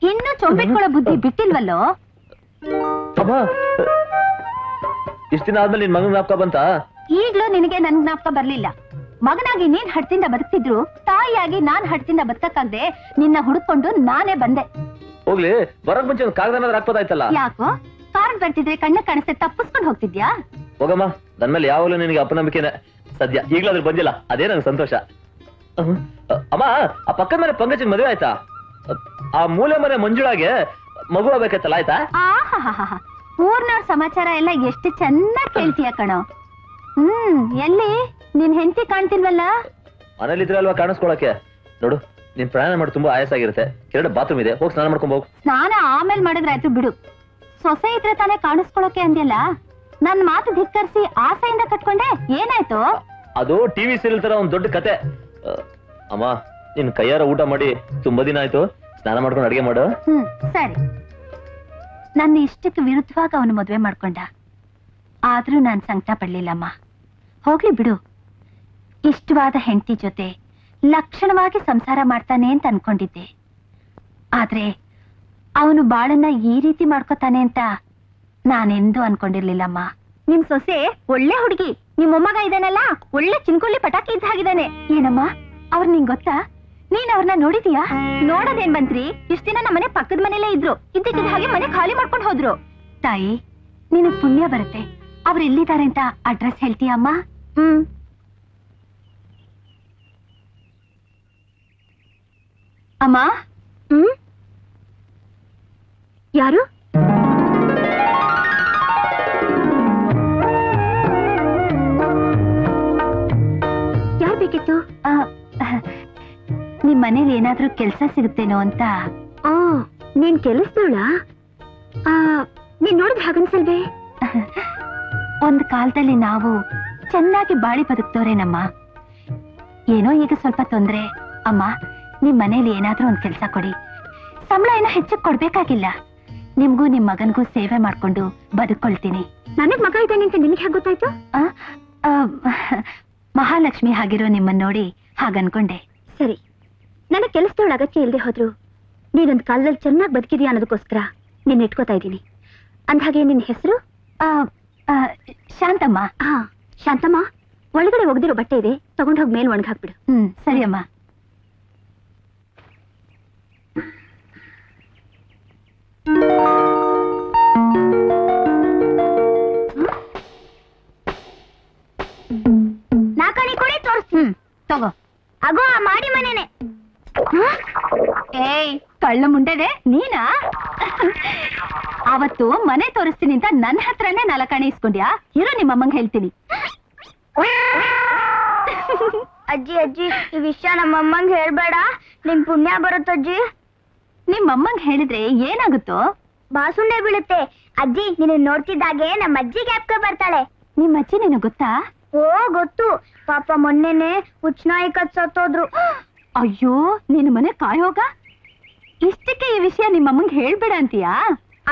ಇನ್ನು ಚೊಂಬಿಟ್ಕೊಳ್ಳೋ ಬುದ್ಧಿ ಬಿಟ್ಟಿಲ್ವಲ್ಲೋ? ಇಷ್ಟ ದಿನ ಆದ್ಮೇಲೆ ನಿನ್ ಮಗನ ಜ್ಞಾಪಕ ಬಂತಾ? ಈಗ್ಲೂ ನಿನಗೆ ನನ್ ಜ್ಞಾಪಕ ಬರ್ಲಿಲ್ಲ. ಮಗನಾಗಿ ನೀನ್ ಹಡ್ತಿಂದ ಬದುಕ್ತಿದ್ರು, ತಾಯಿಯಾಗಿ ನಾನ್ ಹಡ್ತಿಂದ ಬದುಕಕ್ಕಾಗ್ದೆ ನಿನ್ನ ಹುಡುಕೊಂಡು ನಾನೇ ಬಂದೆ. ಹೋಗ್ಲಿ, ಬರೋಕ್ ಮುಂಚೆ ಒಂದು ಕಾಗದ ಹಾಕ್ಬೋದಾಯ್ತಲ್ಲ? ಯಾಕೋ? ಕಾರ್ ಬರ್ತಿದ್ರೆ ಕಣ್ಣ ಕಾಣಿಸ್ತೆ ತಪ್ಪಿಸ್ಕೊಂಡು ಹೋಗ್ತಿದ್ಯಾ? ಹೋಗಮ್ಮ, ನನ್ ಮೇಲೆ ಯಾವಾಗಲೂ ನಿನಗೆ ಅಪನಂಬಿಕೆನೆ. ಸದ್ಯ ಈಗ್ಲಾದ್ರೂ ಬಂದಿಲ್ಲ, ಅದೇ ನಂಗೆ ಸಂತೋಷ. ಅಮ್ಮ, ಆ ಪಕ್ಕದ ಮನೆ ಪಂಕಜನ್ ಮದುವೆ ಆಯ್ತಾ? ಆ ಮೂಲೆ ಮನೆ ಮಂಜುಳಾಗೆ ಮಗು ಆಗ್ಬೇಕತ್ತಲ್ಲ, ಆಯ್ತಾ? ಊರ್ನವ್ರ ಸಮಾಚಾರ ಎಲ್ಲ ಎಷ್ಟು ಚೆನ್ನಾಗಿ ಕೇಳ್ತೀಯ ಕಣೋ. ಎಲ್ಲಿ ನಿನ್ ಹೆಂಡತಿ ಕಾಣ್ತಿಲ್ವಲ್ಲ? ಮನೇಲಿದ್ರೆ ಅಲ್ವಾ ಕಾಣಿಸ್ಕೊಳಕ್ಕೆ. ನೋಡು, ನೀನ್ ಪ್ರಯಾಣ ಮಾಡಿ ತುಂಬಾ ಆಯಾಸ ಆಗಿರುತ್ತೆ. ಕೆರಡು ಬಾತ್ರೂಮ್ ಇದೆ, ಹೋಗಿ ಸ್ನಾನ ಮಾಡ್ಕೊಂಡ್ ಹೋಗು. ಸ್ನಾನ ಆಮೇಲೆ ಮಾಡಿದ್ರೆ ಆಯ್ತು ಬಿಡು. ಸೊಸೆ ಇದ್ರೆ ತಾನೇ ಕಾಣಿಸ್ಕೊಳಕ್ಕೆ ಅಂದ್ಯಲ್ಲ, ನನ್ ಮಾತು ಧಿಕ್ಕರಿಸಿ ಆಸೆಯಿಂದ ಕಟ್ಕೊಂಡೆ, ಏನಾಯ್ತು? ಅದು ಟಿವಿ ಸೀರಿಯಲ್ ತರ ಒಂದ್ ದೊಡ್ಡ ಕತೆ. ಅಮ್ಮ, ನಿನ್ ಕೈಯಾರ ಊಟ ಮಾಡಿ ತುಂಬಾ ದಿನ ಆಯ್ತು, ಸ್ನಾನ ಮಾಡ್ಕೊಂಡು ಅಡಿಗೆ ಮಾಡು. ಸರಿ. ನನ್ನ ಇಷ್ಟಕ್ಕೆ ವಿರುದ್ಧವಾಗಿ ಅವನು ಮದ್ವೆ ಮಾಡ್ಕೊಂಡ, ಆದ್ರೂ ನಾನ್ ಸಂಕಟ ಪಡ್ಲಿಲ್ಲಮ್ಮ. ಹೋಗ್ಲಿ ಬಿಡು. ಇಷ್ಟವಾದ ಹೆಂಡತಿ ಜೊತೆ ಲಕ್ಷಣವಾಗಿ ಸಂಸಾರ ಮಾಡ್ತಾನೆ ಅಂತ ಅನ್ಕೊಂಡಿದ್ದೆ. ಆದ್ರೆ ಅವನು ಬಾಳನ್ನ ಈ ರೀತಿ ಮಾಡ್ಕೋತಾನೆ ಅಂತ ನಾನೆಂದೂ ಅನ್ಕೊಂಡಿರ್ಲಿಲ್ಲಮ್ಮ. ನಿಮ್ ಸೊಸೆ ಒಳ್ಳೆ ಹುಡುಗಿ, ನಿಮ್ ಮೊಮ್ಮಗ ಇದಾನಲ್ಲ ಒಳ್ಳೆ ಚಿನ್ಕೊಳ್ಳಿ ಪಟಾಕಿ ಇದ್ದ ಹಾಗಿದ್ದಾನೆ. ಏನಮ್ಮ, ಅವ್ರು ನಿಂಗ್ ಗೊತ್ತಾ? ನೀನ್ ಅವ್ರನ್ನ ನೋಡಿದೀಯಾ? ನೋಡೋದೇನ್ ಬಂತ್ರಿ, ಇಷ್ಟ ದಿನ ನಮ್ಮನೆ ಪಕ್ಕದ ಮನೆಯಲ್ಲೇ ಇದ್ರು, ಇದ್ದಕ್ಕಿದ್ದ ಹಾಗೆ ಮನೆ ಖಾಲಿ ಮಾಡ್ಕೊಂಡು ಹೋದ್ರು. ತಾಯಿ, ನಿನಗ್ ಪುಣ್ಯ ಬರುತ್ತೆ. ಅವ್ರು ಎಲ್ಲಿದ್ದಾರೆ ಅಂತ ಅಡ್ರೆಸ್ ಹೇಳ್ತೀಯ ಅಮ್ಮ? ಅಮ್ಮ. ಯಾರು? ಯಾರು ಬೇಕಿತ್ತು? ನಿಮ್ ಮನೇಲಿ ಏನಾದ್ರೂ ಕೆಲ್ಸ ಸಿಗುತ್ತೇನೋ ಅಂತ. ನೀನ್ ಕೆಲಸದವಳ? ನೀನ್ ನೋಡಿದ್ರೆ ಹಾಗನ್ಸಲ್ವೇ? ಒಂದ್ ಕಾಲದಲ್ಲಿ ನಾವು ಚೆನ್ನಾಗಿ ಬಾಳಿ ಬದುಕ್ತವ್ರೇನಮ್ಮ. ಏನೋ ಈಗ ಸ್ವಲ್ಪ ತೊಂದ್ರೆ. ಅಮ್ಮ, ನಿಮ್ ಮನೇಲಿ ಏನಾದ್ರೂ ಒಂದ್ ಕೆಲ್ಸ ಕೊಡಿ. ಸಂಬಳ ಏನೋ ಹೆಚ್ಚಕ್ ಕೊಡ್ಬೇಕಾಗಿಲ್ಲ. ನಿಮ್ಗೂ ನಿಮ್ ಮಗನ್ಗೂ ಸೇವೆ ಮಾಡ್ಕೊಂಡು ಬದುಕೊಳ್ತೀನಿ. ನನಗ್ ಮಗ ಇದ್ದಾನೆ ಅಂತ ನಿನಗೆ ಹೇಗೆ ಗೊತ್ತಾಯ್ತು? ಮಹಾಲಕ್ಷ್ಮಿ ಆಗಿರೋ ನಿಮ್ಮನ್ನ ನೋಡಿ ಹಾಗನ್ಕೊಂಡೆ. ಸರಿ, ನನಗ್ ಕೆಲಸದವಳ ಅಗತ್ಯ ಇಲ್ಲದೆ ಹೋದ್ರು ನೀನೊಂದ್ ಕಾಲದಲ್ಲಿ ಚೆನ್ನಾಗಿ ಬದುಕಿದ್ಯಾ ಅನ್ನೋದಕ್ಕೋಸ್ಕರ ನೀನ್ ಇಟ್ಕೋತಾ ಇದ್ದೀನಿ. ಅಂದ್ಹಾಗೆ ನಿನ್ ಹೆಸರು? ಶಾಂತಮ್ಮ. ಶಾಂತಮ್ಮ, ಒಳಗಡೆ ಒಗ್ದಿರೋ ಬಟ್ಟೆ ಇದೆ, ತಗೊಂಡ್ ಹೋಗಿ ಮೇಲ್ ಒಣಗ್ ಹಾಕ್ಬಿಡು. ಸರಿ ಅಮ್ಮ. ನಾಲ್ಕಣಿ ಕೊಡಿ, ತೋರಿಸ್ತೀನಿ. ತಗೋ. ಅಗೋ, ಆ ಮಾಡಿ ಮನೇನೆ. ಏಯ್, ಕಳ್ಳ ಮುಂಡೆದೆ ನೀನಾ? ಅವತ್ತು ಮನೆ ತೋರಿಸ್ತೀನಿ ಅಂತ ನನ್ನ ಹತ್ರನೇ ನಾಲ್ಕಣಿ ಇಸ್ಕೊಂಡ್ಯಾ? ಇರೋ ನಿಮ್ಮಮ್ಮಂಗ್ ಹೇಳ್ತೀನಿ. ಅಜ್ಜಿ ಅಜ್ಜಿ, ಈ ವಿಷಯ ನಮ್ಮಮ್ಮಂಗ್ ಹೇಳ್ಬೇಡ, ನಿಮ್ ಪುಣ್ಯ ಬರುತ್ತಜ್ಜಿ. ನಿಮ್ಮಮ್ಮಂಗ್ ಹೇಳಿದ್ರೆ ಏನಾಗುತ್ತೋ? ಬಾಸುಂಡೆ ಬೀಳುತ್ತೆ. ಅಜ್ಜಿ, ನೀನು ನೋಡ್ತಿದ್ದಾಗೆ ನಮ್ಮ ಅಜ್ಜಿ ಜ್ಞಾಪಕ ಬರ್ತಾಳೆ. ನಿಮ್ಮ ಅಜ್ಜಿ ನಿನಗೆ ಗೊತ್ತಾ? ಓ ಗೊತ್ತು, ಪಾಪ ಮೊನ್ನೆನೆ ಹುಚ್ಚನಾಯಿ ಕಚ್ಚ್ ಸತ್ತೋದ್ರು. ಅಯ್ಯೋ, ನಿನ್ನ ಮನೆ ಕಾಯೋಗ. ಇಷ್ಟಕ್ಕೆ ಈ ವಿಷಯ ನಿಮ್ಮಮ್ಮಂಗ್ ಹೇಳ್ಬೇಡ ಅಂತೀಯಾ?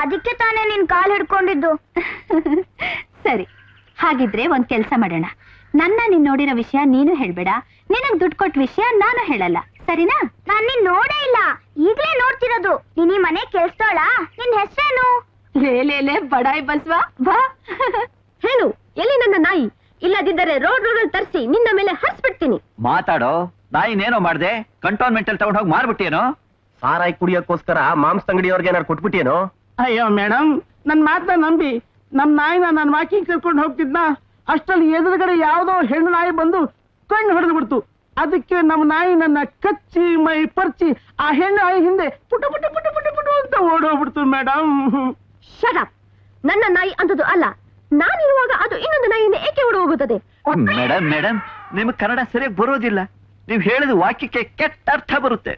ಅದಕ್ಕೆ ತಾನೇ ನಿನ್ ಕಾಲ್ ಹಿಡ್ಕೊಂಡಿದ್ದು. ಸರಿ, ಹಾಗಿದ್ರೆ ಒಂದ್ ಕೆಲ್ಸ ಮಾಡೋಣ. ನನ್ನ ನೀನ್ ನೋಡಿರೋ ವಿಷಯ ನೀನು ಹೇಳ್ಬೇಡ, ನಿನಗ್ ದುಡ್ಡು ಕೊಟ್ಟ ವಿಷಯ ನಾನು ಹೇಳಲ್ಲ, ಸರಿನಾ? ನಾನ್ ನಿನ್ ನೋಡೇ ಇಲ್ಲ, ಈಗ್ಲೇ ನೋಡ್ತಿರೋದು. ನೀನ್ ಈ ಮನೆ ಕೆಲ್ಸದೋಳ? ನಿನ್ ಹೆಸರೇನು? ಲೇ ಬಡಾಯಿ ಬಸ್ವಾ, ಬಾ. ಹೇಳು, ಎಲ್ಲಿ ನನ್ನ ನಾಯಿ? ಇಲ್ಲದಿದ್ದರೆ ರೋಡ್ ರೋಡಲ್ಲಿ ತರಿಸಿ ನಿನ್ನ ಮೇಲೆ ಹರಿಸ್ಬಿಡ್ತೀನಿ. ಮಾತಾಡೋ. ನಾಯಿನೇನೋ ಮಾಡ್ದೆ? ಕಂಟೋನ್ಮೆಂಟ್ ಅಲ್ಲಿ ತಗೊಂಡ್ ಹೋಗಿ ಮಾರ್ಬಿಟ್ಟೇನೋ? ಸಾರಾಯಿ ಕುಡಿಯೋಕ್ಕೋಸ್ಕರ ಮಾಂಸ ಅಂಗಡಿಯವ್ರಿಗೆ ಏನಾರು ಕೊಟ್ಬಿಟ್ಟೇನೋ? ಅಯ್ಯೋ ಮೇಡಮ್, ನನ್ ಮಾತನ್ನ ನಂಬಿ ನಮ್ ನಾಯಿನ ನಾನು ವಾಕಿಂಗ್ ಕರ್ಕೊಂಡು ಹೋಗ್ತಿದ್ನ, ಅಷ್ಟರಲ್ಲಿ ಎದುರುಗಡೆ ಯಾವ್ದೋ ಹೆಣ್ಣು ನಾಯಿ ಬಂದು ಕಣ್ಣು ಹೊಡೆದು ಬಿಡ್ತು. ಅದಕ್ಕೆ ನಮ್ಮ ನಾಯಿ ನನ್ನ ಕಚ್ಚಿ ಮೈ ಪರ್ಚಿ ಆ ಹೆಣ್ಣು ನಾಯಿ ಹಿಂದೆ ಪುಟ ಪುಟ ಪುಟ ಪುಟ ಪುಟ ಅಂತ ಓಡೋಗ್ಬಿಡ್ತು ಮೇಡಮ್. ಶಟ್. ನನ್ನ ನಾಯಿ ಅಂತದ್ದು ಅಲ್ಲ, ನಾನಿರುವಾಗ ಅದು ಇನ್ನೊಂದು ನಾಯಿಯಿಂದ ಏಕೆ ಓಡಿ ಹೋಗುತ್ತದೆ? ಮೇಡಮ್, ನಿಮ್ಗೆ ಕನ್ನಡ ಸರಿಯಾಗಿ ಬರೋದಿಲ್ಲ. ನೀವ್ ಹೇಳಿದ ವಾಕ್ಯಕ್ಕೆ ಕೆಟ್ಟ ಅರ್ಥ ಬರುತ್ತೆ.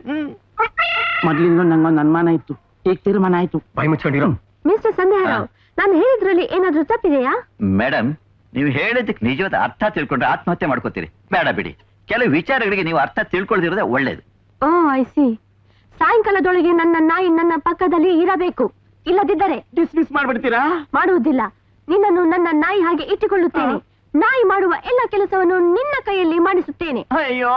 ಮೊದ್ಲಿಂದ ನಂಗೊಂದು ಅನುಮಾನ ಇತ್ತು, ಈಗ ತೀರ್ಮಾನ ಆಯ್ತು. ಬಾಯಿ ಮುಚ್ಕೊಂಡಿರೋ. ಮಿಸ್ಟರ್ ಸಂಧ್ಯಾರಾವ್, ನಾನು ಹೇಳಿದ್ರಲ್ಲಿ ಏನಾದ್ರೂ ತಪ್ಪಿದೆಯಾ? ಮೇಡಮ್, ನೀವು ಹೇಳಿದ್ದಕ್ಕೆ ನಿಜವಾದ ಅರ್ಥ ತಿಳ್ಕೊಂಡ್ರೆ ಆತ್ಮಹತ್ಯೆ ಮಾಡ್ಕೋತೀರಿ. ಬೇಡ ಬಿಡಿ, ಕೆಲವು ವಿಚಾರಗಳಿಗೆ ನೀವು ಅರ್ಥ ತಿಳ್ಕೊಳ್ದಿರೋದೇ ಒಳ್ಳೇದು. ಓ ಐ ಸಿ. ಸಾಯಂಕಾಲದೊಳಗೆ ನನ್ನ ನಾಯಿ ನನ್ನ ಪಕ್ಕದಲ್ಲಿ ಇರಬೇಕು, ಇಲ್ಲದಿದ್ದರೆ ಡಿಸ್ಮಿಸ್ ಮಾಡ್ಬಿಡ್ತೀರಾ? ಮಾಡುವುದಿಲ್ಲ. ನಿನ್ನನ್ನು ನನ್ನ ನಾಯಿ ಹಾಗೆ ಇಟ್ಟುಕೊಳ್ಳುತ್ತೇನೆ. ನಾಯಿ ಮಾಡುವ ಎಲ್ಲ ಕೆಲಸವನ್ನು ನಿನ್ನ ಕೈಯಲ್ಲಿ ಮಾಡಿಸುತ್ತೇನೆ. ಅಯ್ಯೋ,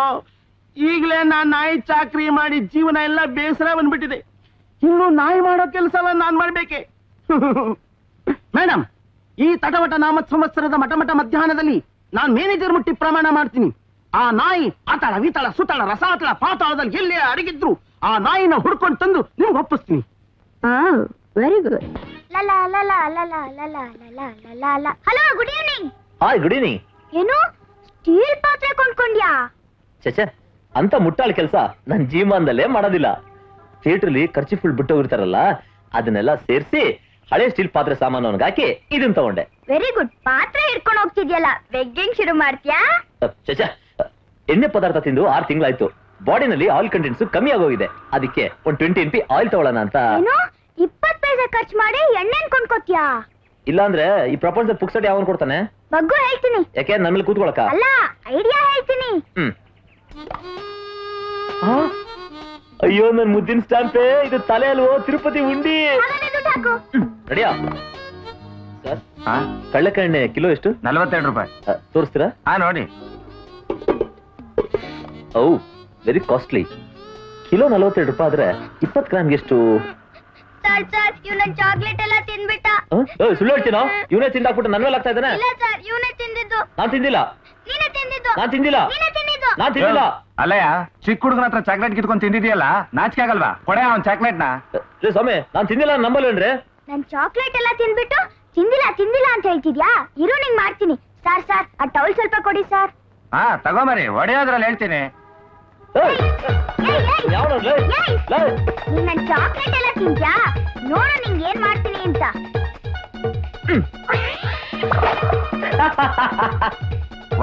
ಈಗಲೇ ನಾನ್ ನಾಯಿ ಚಾಕ್ರಿ ಮಾಡಿ ಜೀವನ ಎಲ್ಲ ಬೇಸರ ಬಂದ್ಬಿಟ್ಟಿದೆ. ಇನ್ನು ನಾಯಿ ಮಾಡೋ ಕೆಲಸ ನಾನ್ ಮಾಡ್ಬೇಕೆ? ಮೇಡಮ್, ಈ ತಟವಟ ನಾಮ ಸಂವತ್ಸರದ ಮಠಮಠ ಮಧ್ಯಾಹ್ನದಲ್ಲಿ ನಾನ್ ಮೇನೇಜರ್ ಮುಟ್ಟಿ ಪ್ರಮಾಣ ಮಾಡ್ತೀನಿ, ಆ ನಾಯಿ ಅತಳ ವಿತಳ ಸುತಳ ರಸಾತಳ ಪಾತಾಳದಲ್ಲಿ ಎಲ್ಲೇ ಅಡಗಿದ್ರು ಆ ನಾಯಿನ ಹುಡ್ಕೊಂಡು ತಂದು ನಿಮ್ಗೆ ಒಪ್ಪಿಸ್ತೀನಿ. Very good. Hello, good evening. Hi, good evening. ಏನು ಸ್ಟೀಲ್ ಪಾತ್ರೆ ಕೊಂಡ್ಕೊಂಡ್ಯಾ? ಚಚೆ, ಅಂತ ಮುಟ್ಟಾಳ ಕೆಲಸ ನನ್ ಜೀವನದಲ್ಲೇ ಮಾಡೋದಿಲ್ಲ. ಥಿಯೇಟ್ರಲ್ಲಿ ಖರ್ಚು ಫುಲ್ ಬಿಟ್ಟು ಹೋಗಿರ್ತಾರಲ್ಲ, ಅದನ್ನೆಲ್ಲ ಸೇರಿಸಿ ಹಳೆ ಸ್ಟೀಲ್ ಪಾತ್ರೆ ಸಾಮಾನು ಹಾಕಿ ಇದನ್ನ ತಗೊಂಡೆ. Very good. ಪಾತ್ರೆ ಹಿಡ್ಕೊಂಡು ಹೋಗ್ತಿದ್ಯಲ್ಲ, ಬೆಗ್ಗಿಂಗ್ ಶುರು ಮಾಡ್ತೀಯಾ? ಚಚೆ, ಎಣ್ಣೆ ಪದಾರ್ಥ ತಿಂದು 6 ತಿಂಗಳಾಯ್ತು. ಬಾಡಿನಲ್ಲಿ ಆಯಿಲ್ ಕಂಟೆಂಟ್ಸ್ ಕಮ್ಮಿ ಆಗೋಗಿದೆ. ಅದಕ್ಕೆ ಒಂದು 20 NP ಆಯಿಲ್ ತಗೊಳ್ಳೋಣ ಅಂತ. ಏನು 20 ಪೈಸೆ ಖರ್ಚು ಮಾಡಿ ಎಣ್ಣೆನ್ ಕೊಂಡ್ಕೋತ್ಯಾ? ಇಲ್ಲಾಂದ್ರೆ ಈ ಪ್ರಪಂಚ ಪುಕ್ಸಟ್ ಯಾವನ್ ಕೊಡ್ತಾನೆ? ಬಗ್ಗು ಹೇಳ್ತೀನಿ. ಯಾಕೆ ನನ್ ಮೇಲೆ ಕೂತ್ಕೊಳಕ? ಅಲ್ಲ, ಐಡಿಯಾ ಹೇಳ್ತೀನಿ. ಅಯ್ಯೋ, ನನ್ ಮುದ್ದಿನ ಸ್ಟಾಂಪೇ, ಇದು ತಲೆ ಅಲ್ವೋ ತಿರುಪತಿ ಉಂಡಿ. ಹಾಗಾದ್ರೆ ದುಡ್ಡು ಹಾಕು. ರೆಡಿಯಾ ಸರ್? ಕಳ್ಳೆಕಾಯಿ ಕಿಲೋ ಎಷ್ಟು? 42 ರೂಪಾಯಿ. ತೋರಿಸ್ತೀರಾ? ನೋಡಿ. ಓ, ವೆರಿ ಕಾಸ್ಟ್ಲಿ. ಕಿಲೋ 42 ರೂಪಾಯಿ ಆದ್ರೆ 20 ಗ್ರಾಮ್ಗೆ ಎಷ್ಟು? ಸರ್ ಸರ್, ಇವನ ಚಾಕ್ಲೇಟ್ ಎಲ್ಲ ತಿನ್ಬಿಟ್ಟ. ಸುಳ್ಳು ಹೇಳ್ತೀನೋ? ಇವನೇ ತಿಂದಾಕ್ಬಿಟ್ಟು ನನ್ ಮೇಲೆ ಆಗ್ತಾ ಇದ್ದಾನೆ. ಇಲ್ಲ ಸರ್, ಇವನೇ ತಿಂದಿದ್ದು. ನಾನ್ ತಿಂದಿಲ್ಲ. ನೀನೇ ತಿಂದಿದ್ದು. ನಾನ್ ತಿಂದಿಲ್ಲ. ನೀನೇ ತಿಂದಿದ್ದು. ನಾನ್ ತಿಂದಿಲ್ಲ. ಅಲ್ಲಯ್ಯ, ಚಿಕ್ಕ ಹುಡುಗನ ಹತ್ರ ಚಾಕ್ಲೇಟ್ ಕಿತ್ಕೊಂಡ್ ತಿಂದಿದ್ಯಲ್ಲ, ನಾಚಿಕೆ ಆಗಲ್ವಾ? ಕೊಡೆ ಅವ್ನ್ ಚಾಕ್ಲೇಟ್ ನ. ಸ್ವಾಮಿ, ನಾನ್ ತಿಂದಿಲ್ಲ, ನಂಬಲ್ವೇನ್ರಿ? ನನ್ ಚಾಕ್ಲೇಟ್ ಎಲ್ಲ ತಿನ್ಬಿಟ್ಟು ತಿಂದಿಲ್ಲ ಅಂತ ಹೇಳ್ತಿದ್ಯಾ? ಇರು, ನಿಂಗ್ ಮಾಡ್ತೀನಿ. ಸರ್ ಸರ್, ಆ ಟವಲ್ ಸ್ವಲ್ಪ ಕೊಡಿ ಸರ್. ತಗೊಂಬರಿ, ಒಡೆಯೋದ್ರಲ್ಲಿ ಹೇಳ್ತೀನಿ. ನೀನ್ ನನ್ ಚಾಕ್ಲೇಟ್ ಎಲ್ಲ ತಿಂತ್ಯಾ? ನೋಡು ನಿಂಗ್ ಏನ್ ಮಾಡ್ತೀನಿ ಅಂತ.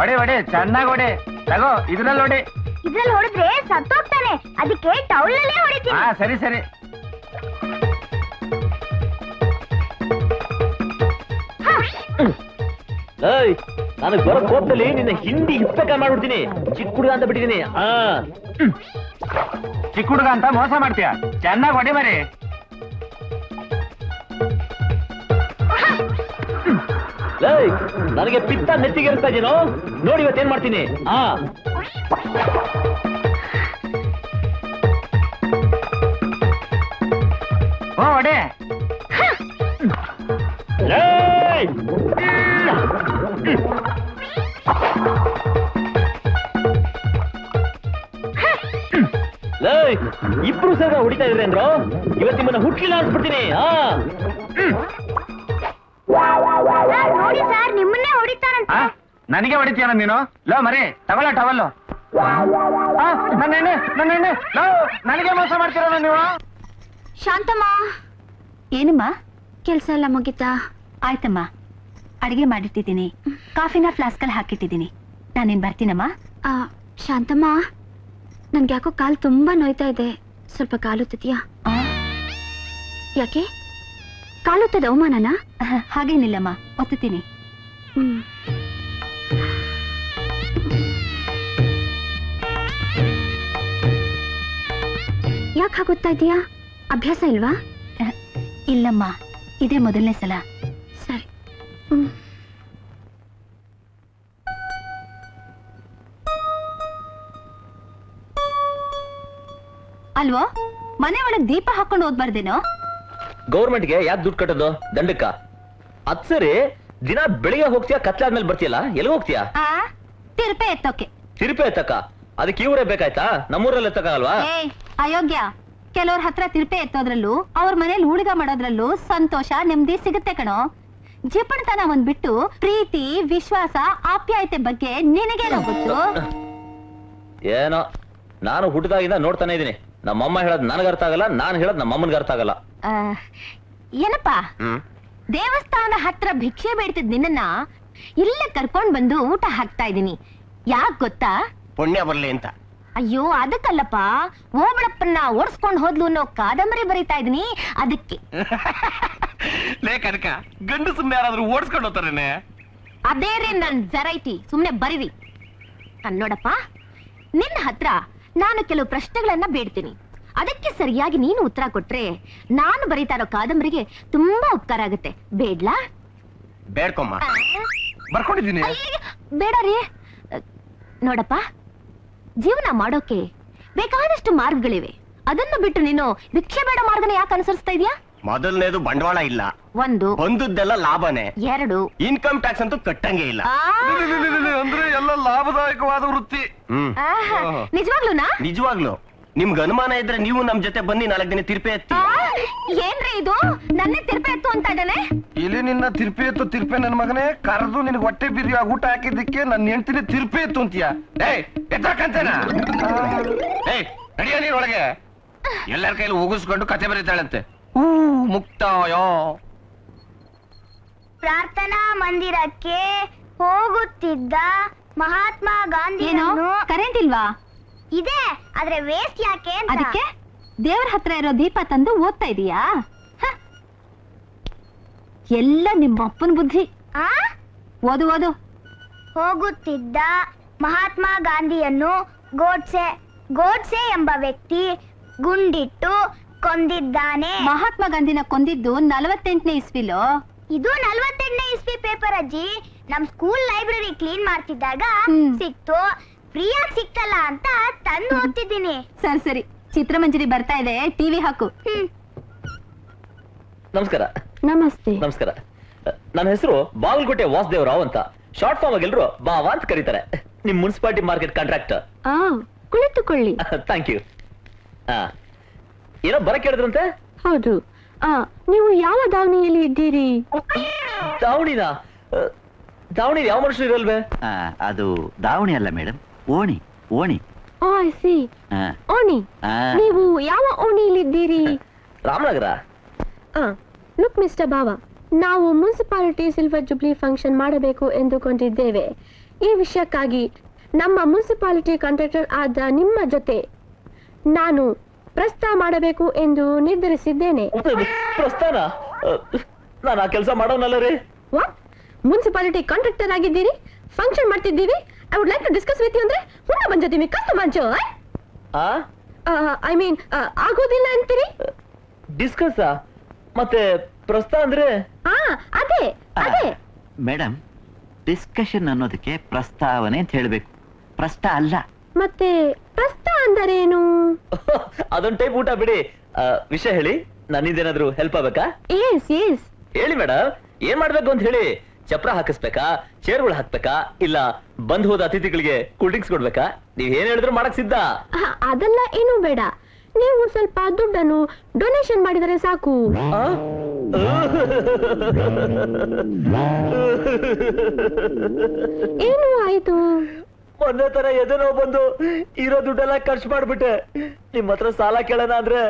ಒಡೆ ಚೆನ್ನಾಗ್ ಒಡೆ. ತಗೋ, ಇದ್ರಲ್ಲಿ ಹೊಡಿ. ಇದ್ರಲ್ಲಿ ಹೊಡೆದ್ರೆ ಸತ್ತೋಗ್ತಾನೆ, ಅದಕ್ಕೆ ಟವಲ್ ಅಲ್ಲೇ ಹೊಡಿತೀನಿ. ಸರಿ ಸರಿ. ನನಗ್ ಬರೋ ಕೋಪದಲ್ಲಿ ನಿನ್ನ ಹಿಂದಿ ಹಿಪ್ಪಕ ಮಾಡ್ಬಿಡ್ತೀನಿ. ಚಿಕ್ಕ ಹುಡುಗ ಅಂತ ಬಿಟ್ಟಿದ್ದೀನಿ. ಚಿಕ್ಕ ಹುಡುಗ ಅಂತ ಮೋಸ ಮಾಡ್ತೀಯ? ಚೆನ್ನಾಗ್ ಹೊಡಿ ಮರಿ. ನನಗೆ ಪಿತ್ತ ನೆತ್ತಿಗೆ ಇರ್ತಾ ಇದೀನೋ ನೋಡಿ, ಇವತ್ತೇನ್ ಮಾಡ್ತೀನಿ. ಹೊಡೆ. ಇಬ್ರು ಸೇರ ಹೊಡಿತಾ ಇದ್ರಿ ಅಂದ್ರು, ಇವತ್ತು ನಿಮ್ಮನ್ನ ಹುಟ್ಟಿಲ್ಲ ಅನ್ಸ್ಬಿಡ್ತೀನಿ. ನೋಡಿ ಸರ್, ನಿಮ್ಮನ್ನೇ ಹೊಡಿತಾರಂತ. ನನಗೆ ಹೊಡಿತೀಯ ನೀನು? ಲೋ ಮರಿ, ತಗೊಳ್ಳ ಟವಲ್ಲು. ನನ್ನ ಎಣ್ಣೆ ಲೋ, ನನಗೆ ಮೋಸ ಮಾಡ್ತೀರ ನೀವು? ಶಾಂತಮ್ಮ. ಏನಮ್ಮ? ಕೆಲ್ಸ ಎಲ್ಲ ಮುಗಿತಾ? ಆಯ್ತಮ್ಮ, ಅಡಿಗೆ ಮಾಡಿಟ್ಟಿದ್ದೀನಿ. ಕಾಫಿನ ಫ್ಲಾಸ್ಕಲ್ಲಿ ಹಾಕಿಟ್ಟಿದ್ದೀನಿ. ನಾನೇನ್ ಬರ್ತೀನಮ್ಮ. ಶಾಂತಮ್ಮ, ನನ್ಗೆ ಯಾಕೋ ಕಾಲು ತುಂಬಾ ನೋಯ್ತಾ ಇದೆ. ಸ್ವಲ್ಪ ಕಾಲುತ್ತಿದ್ಯಾ? ಯಾಕೆ ಕಾಲುತ್ತದೆ? ಅವಮಾನನಾ? ಹಾಗೇನಿಲ್ಲಮ್ಮ, ಒತ್ತುತ್ತೀನಿ. ಯಾಕೆ ಹಾಕುತ್ತಾ ಇದೀಯಾ? ಅಭ್ಯಾಸ ಇಲ್ವಾ? ಇಲ್ಲಮ್ಮ, ಇದೇ ಮೊದಲನೇ ಸಲ. ಸರಿ. ಅಲ್ವೋ, ಮನೆ ಒಳಗ್ ದೀಪ ಹಾಕೊಂಡು ಓದ್ಬಾರ್ದೇನೋ? ಗೌರ್ಮೆಂಟ್ಗೆ ಯಾಕೆ ದುಡ್ಡು ಕಟ್ಟೋದು? ದಂಡಕ್ಕ. ಅದ್ ಸರಿ, ದಿನ ಬೆಳಿಗ್ಗೆ ಹೋಗ್ತೀಯಾ, ಕತ್ಲಾದ್ಮೇಲೆ ಬರ್ತೀಯಲ್ಲ, ಎಲ್ಲಿ ಹೋಗ್ತೀಯಾ? ತಿರುಪೆ ಎತ್ತೋಕೆ. ತಿರುಪೆ ಎತ್ತಕ್ಕ? ಅದಕ್ಕೆ ಇವರೇ ಬೇಕಾಯ್ತಾ? ನಮ್ಮೂರಲ್ಲಿ ಎತ್ತಕ್ಕಾಗಲ್ವಾ? ಅಯೋಗ್ಯ, ಕೆಲವ್ರ ಹತ್ರ ತಿರುಪೆ ಎತ್ತೋದ್ರಲ್ಲೂ ಅವ್ರ ಮನೇಲಿ ಊಳಿಗ ಮಾಡೋದ್ರಲ್ಲೂ ಸಂತೋಷ, ನೆಮ್ಮದಿ ಸಿಗುತ್ತೆ ಕಣೋ. ಜಿಪಣತನ ಒಂದ್ ಬಿಟ್ಟು ಪ್ರೀತಿ, ವಿಶ್ವಾಸ, ಆಪ್ಯಾಯತೆ ಬಗ್ಗೆ ನಿನಗೇನೋ ಗೊತ್ತು? ಏನೋ, ನಾನು ಹುಟ್ಟಿದಾಗಿಂದ ನೋಡ್ತಾನೆ ಇದೀನಿ. ನಮ್ಮಮ್ಮ ಹೇಳೋದ್ ನನಗ ಅರ್ಥ ಆಗಲ್ಲ, ನಾನು ಹೇಳೋದ್ ನಮ್ಮಮ್ಮನ್ಗೆ ಅರ್ಥ ಆಗಲ್ಲ. ಏನಪ್ಪಾ, ದೇವಸ್ಥಾನ ಹತ್ರ ಭಿಕ್ಷೆ ಬೇಡ್ತಿದ್ ನಿನ್ನ ಇಲ್ಲೇ ಕರ್ಕೊಂಡ್ ಬಂದು ಊಟ ಹಾಕ್ತಾ ಇದೀನಿ. ಯಾಕ್ ಗೊತ್ತಾ? ಪುಣ್ಯ ಬರ್ಲಿ ಅಂತ. ಅಯ್ಯೋ, ಅದಕ್ಕಲ್ಲಪ್ಪ, ಓಬಳಪ್ಪನ್ನ ಓಡಿಸ್ಕೊಂಡ್ ಹೋದ್ಲು ಅನ್ನೋ ಕಾದಂಬರಿ ಬರೀತಾ ಇದೀನಿ, ಅದಕ್ಕೆ. ಲೇ ಕನಕ, ಗಂಡು ಸುಮ್ನೆ ಯಾರಾದ್ರೂ ಓಡಿಸ್ಕೊಂಡು ಹೋಗ್ತಾರೇನೆ? ಅದೇ ರೀ ನನ್ ಜರೈಟಿ, ಸುಮ್ನೆ ಬರೀರಿ. ನೋಡಪ್ಪ, ನಿನ್ನ ಹತ್ರ ನಾನು ಕೆಲವು ಪ್ರಶ್ನೆಗಳನ್ನ ಬೇಡ್ತೀನಿ. ಅದಕ್ಕೆ ಸರಿಯಾಗಿ ನೀನು ಉತ್ತರ ಕೊಟ್ರೆ ನಾನು ಬರೀತಾ ಇರೋ ಕಾದಂಬರಿಗೆ ತುಂಬಾ ಉಪಕಾರ ಆಗುತ್ತೆ. ಬೇಡ್ಲಾ? ಬೇಡ್ಕೊಮ್ಮ, ಬರ್ಕೊಂಡಿದ್ದೀನಿ. ಬೇಡ ರೀ. ನೋಡಪ್ಪ, ಜೀವನ ಮಾಡೋಕೆ ಬೇಕಾದಷ್ಟು ಮಾರ್ಗಗಳಿವೆ. ಅದನ್ನ ಬಿಟ್ಟು ನೀನು ಭಿಕ್ಷೆ ಬೇಡ ಮಾರ್ಗನ ಯಾಕೆ ಅನುಸರಿಸ್ತಾ ಇದೀಯಾ? ಮೊದಲನೇದು ಬಂಡವಾಳ ಇಲ್ಲ, ಒಂದು ಬಂದದ್ದೆಲ್ಲ ಲಾಭನೇ. ಎರಡು, ಇನ್ಕಮ್ ಟ್ಯಾಕ್ಸ್ ಅಂತೂ ಕಟ್ಟಂಗೆ ಇಲ್ಲ. ಅಂದ್ರೆ ಎಲ್ಲ ಲಾಭದಾಯಕವಾದ ವೃತ್ತಿ. ನಿಜವಾಗ್ಲೂನಾ? ನಿಜವಾಗ್ಲು ನಿಮ್ಗೆ ಅನುಮಾನ ಇದ್ರೆ ನೀವು ನಮ್ ಜೊತೆ ಬನ್ನಿ 4 ದಿನ ತಿರ್ಪೆ ಎತ್ತಿ. ಏನ್ರಿ ಇದು ನನ್ನ ತಿರ್ಪೆ ಎತ್ತು ಅಂತ ಇದ್ದಾನೆ? ಇಲ್ಲಿ ನಿನ್ನ ತಿರ್ಪೆ ಎತ್ತು ತಿರ್ಪೆ ನನ್ ಮಗನೇ ಕರೆದು ನಿನ್ಗೆ ಹೊಟ್ಟೆ ಬಿರಿಯಾಗಿ ಊಟ ಹಾಕಿದ್ದಕ್ಕೆ ನನ್ನ ಹೆಂಡ್ತಿನಿ ತಿರ್ಪೆ ಎತ್ತು ಅಂತೀಯ. ಏಯ್ ಎತ್ತಕಂತೇನ? ಏಯ್ ನಡಿಯ ನೀನ್ ಒಳಗೆ. ಎಲ್ಲರ ಕೈಲಿ ಉಗಿಸ್ಕೊಂಡು ಕತೆ ಬರೀತಾಳಂತೆ. ಮುಕ್ತಾಯ. ಪ್ರಾರ್ಥನಾ ಮಂದಿರಕ್ಕೆ ಹೋಗುತ್ತಿದ್ದ ಮಹಾತ್ಮ ಏನೋ ಗಾಂಧಿಯನ್ನು ಕರೆಂಟ್ ಇಲ್ವಾ? ಇದೆ, ಆದ್ರೆ ವೇಸ್ಟ್ ಯಾಕೆ ಅಂತ. ಅದಕ್ಕೆ ದೇವರ ಹತ್ರ ಇರೋ ದೀಪ ತಂದು ಓದ್ತಾ ಇದೀಯಾ? ಎಲ್ಲ ನಿಮ್ಮ ಅಪ್ಪನ ಬುದ್ಧಿ. ಆ? ಓದು ಓದು. ಹೋಗುತ್ತಿದ್ದ ಮಹಾತ್ಮ ಗಾಂಧಿಯನ್ನು ಗೋಡ್ಸೆ ಎಂಬ ವ್ಯಕ್ತಿ ಗುಂಡಿಟ್ಟು ಕೊಂದಿದ್ದಾನೆ. ಮಹಾತ್ಮ ಗಾಂಧಿನ ಕೊಂದಿದ್ದು 48ನೇ ಇಸ್ವಿಲೋ. ಇದು 48ನೇ ಇಸ್ವಿ ಪೇಪರ್ ಅಜ್ಜಿ. ನಮ್ ಸ್ಕೂಲ್ ಲೈಬ್ರರಿ ಕ್ಲೀನ್ ಮಾಡ್ತಿದ್ದಾಗ ಸಿಕ್ತು. ಫ್ರೀಯಾಗಿ ಸಿಕ್ತಲ್ಲ ಅಂತ ತಂದು ಓದ್ತಿದ್ದೀನಿ. ಸರಿ ಸರಿ, ಚಿತ್ರಮಂಜರಿ ಬರ್ತಾ ಇದೆ, ಟಿವಿ ಹಾಕು. ನಮಸ್ಕಾರ. ನಮಸ್ತೆ. ನಮಸ್ಕಾರ. ನನ್ನ ಹೆಸರು ಬಾಗಲಕೋಟೆ ವಾಸುದೇವರಾವ್ ಅಂತ. ಶಾರ್ಟ್ ಫಾರ್ಮ್ ಆಗಿ ಎಲ್ರು ಬಾವಾ ಅಂತ ಕರೀತಾರೆ. ನಿಮ್ ಮುನ್ಸಿಪಾಲಿಟಿ ಮಾರ್ಕೆಟ್ ಕಾಂಟ್ರಾಕ್ಟರ್. ಕುಳಿತುಕೊಳ್ಳಿ. Thank you. ಏನೋ ಬರಕ್ ಹೇಳಿದ್ರಂತೆ? ಹೌದು. ನೀವು ಯಾವ ದಾವಣಿಯಲ್ಲಿ ಇದ್ದೀರಿ? ದಾವಣಿನ ದಾವಣಿ ಯಾವ ಮನುಷ್ಯರು ಇರಲ್ವೇ? ಅದು ದಾವಣಿ ಅಲ್ಲ ಮೇಡಮ್, ಓಣಿ. ಓಣಿ. ಓ ಐ ಸಿ. ಓಣಿ. ನೀವು ಯಾವ ಓಣಿಯಲ್ಲಿದ್ದೀರಿ? ರಾಮನಗರ. ಲುಕ್ ಮಿಸ್ಟರ್ ಬಾವ, ನಾವು ಮುನ್ಸಿಪಾಲಿಟಿ ಸಿಲ್ವರ್ ಜುಬ್ಲಿ ಫಂಕ್ಷನ್ ಮಾಡಬೇಕು ಎಂದುಕೊಂಡಿದ್ದೇವೆ. ಈ ವಿಷಯಕ್ಕಾಗಿ ನಮ್ಮ ಮುನ್ಸಿಪಾಲಿಟಿ ಕಾಂಟ್ರಾಕ್ಟರ್ ಆದ ನಿಮ್ಮ ಜೊತೆ ನಾನು ಪ್ರಸ್ತಾವ ಮಾಡಬೇಕು ಎಂದು ನಿರ್ಧರಿಸಿದ್ದೇನೆ. ಪ್ರಸ್ಥಾನ? ನಾನು ಆ ಕೆಲಸ ಮಾಡೋನಲ್ಲ ರೀ. ವಾಟ್? ಮುನ್ಸಿಪಾಲಿಟಿ ಕಾಂಟ್ರಾಕ್ಟರ್ ಆಗಿದ್ದೀರಿ, ಫಂಕ್ಷನ್ ಮಾಡ್ತಿದ್ದೀವಿ. I would like to discuss with you ಅಂದ್ರೆ ಹುಣ್ಣ ಬಂಜತೀವಿ ಕಷ್ಟ ಮಂಚು. ಐ ಮೀನ್ ಆಗೋದಿಲ್ಲ ಅಂತೀರಿ? ಡಿಸ್ಕಸ್ ಮತ್ತೆ ಪ್ರಸ್ಥಾನ ಅಂದ್ರೆ? ಅದೇ ಅದೇ ಮೇಡಮ್, ಡಿಸ್ಕಷನ್ ಅನ್ನೋದಕ್ಕೆ ಪ್ರಸ್ತಾವನೆ ಅಂತ ಹೇಳ್ಬೇಕು, ಪ್ರಸ್ತ ಅಲ್ಲ. ಮತ್ತೆ ಪ್ರಸ್ತ ಅಂದರೇನು? ಅದೊಂದು ಟೈಪ್ ಊಟ ಬಿಡಿ. ವಿಷಯ ಹೇಳಿ, ನನ್ನಿಂದೇನಾದ್ರೂ ಹೆಲ್ಪ್ ಆಗ್ಬೇಕಾ? Yes yes. ಹೇಳಿ ಮೇಡಮ್, ಏನ್ ಮಾಡ್ಬೇಕು ಅಂತ ಹೇಳಿ. ಚಪ್ರ ಹಾಕಿಸ್ಬೇಕಾ, ಚೇರ್ಗಳು ಹಾಕ್ಬೇಕಾ, ಇಲ್ಲ ಬಂದ್ ಹೋದ ಅತಿಥಿಗಳಿಗೆ ಕೂಲ್ ಡ್ರಿಂಕ್ಸ್ ಕೊಡ್ಬೇಕಾ? ನೀವ್ ಏನ್ ಹೇಳಿದ್ರು ಮಾಡಕ್ ಸಿದ್ಧ. ಅದೆಲ್ಲ ಏನೂ ಬೇಡ, ನೀವು ಸ್ವಲ್ಪ ದುಡ್ಡನ್ನು ಡೊನೇಷನ್ ಮಾಡಿದರೆ ಸಾಕು. ಏನು ಆಯ್ತು? ಮೊನ್ನೆ ತರ ಎದೆನೋ ಬಂದು ಇರೋ ದುಡ್ಡೆಲ್ಲ ಖರ್ಚು ಮಾಡ್ಬಿಟ್ಟೆ. ನಿಮ್ ಹತ್ರ ಸಾಲ ಕೇಳೋಣ ಅಂದ್ರೆ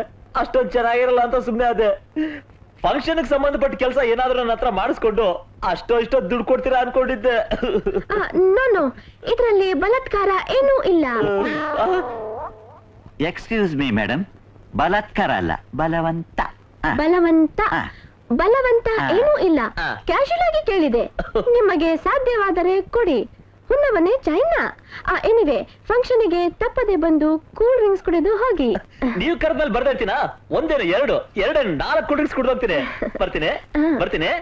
ಅಷ್ಟೊಂದ್ ಚೆನ್ನಾಗಿರಲ್ಲ ಅಂತ ಸುಮ್ನೆ ಅದೇ. ಫಂಕ್ಷನ್ ಸಂಬಂಧಪಟ್ಟ ಕೆಲಸ ಏನಾದ್ರೂ ನನ್ನ ಹತ್ರ ಮಾಡಿಸ್ಕೊಂಡು ಅಷ್ಟೋ ಇಷ್ಟೋ ದುಡ್ಡು ಕೊಡ್ತೀರಾ ಅನ್ಕೊಂಡಿದ್ದೆ. ನೋ, ಇದರಲ್ಲಿ ಬಲಾತ್ಕಾರ ಏನೂ ಇಲ್ಲ. ಎಕ್ಸ್ಕ್ಯೂಸ್ ಮೀ ಮೇಡಮ್, ಬಲಾತ್ಕಾರ ಅಲ್ಲ, ಬಲವಂತ. ಬಲವಂತ ಬಲವಂತ ಏನೂ ಇಲ್ಲ. ಕ್ಯಾಶುಯಲ್ ಆಗಿ ಕೇಳಿದೆ. ನಿಮಗೆ ಸಾಧ್ಯವಾದರೆ ಕೊಡಿ, ಹುನ್ನವನ್ನೇ ಚೈನಾ. ಎನಿವೆ, ಫಂಕ್ಷನ್ಗೆ ತಪ್ಪದೆ ಬಂದು ಕೂಲ್ ಡ್ರಿಂಕ್ಸ್ ಕುಡಿದು ಹೋಗಿ. ನೀವು ಕರೆದ್ಮೇಲೆ ಬರ್ತಾ ಇರ್ತೀನಾ? ಒಂದೇನು 2 4 ಕೂಲ್ ಡ್ರಿಂಕ್ಸ್ ಕುಡಿದು ಹೋಗ್ತೀನಿ. ಬರ್ತೀನಿ.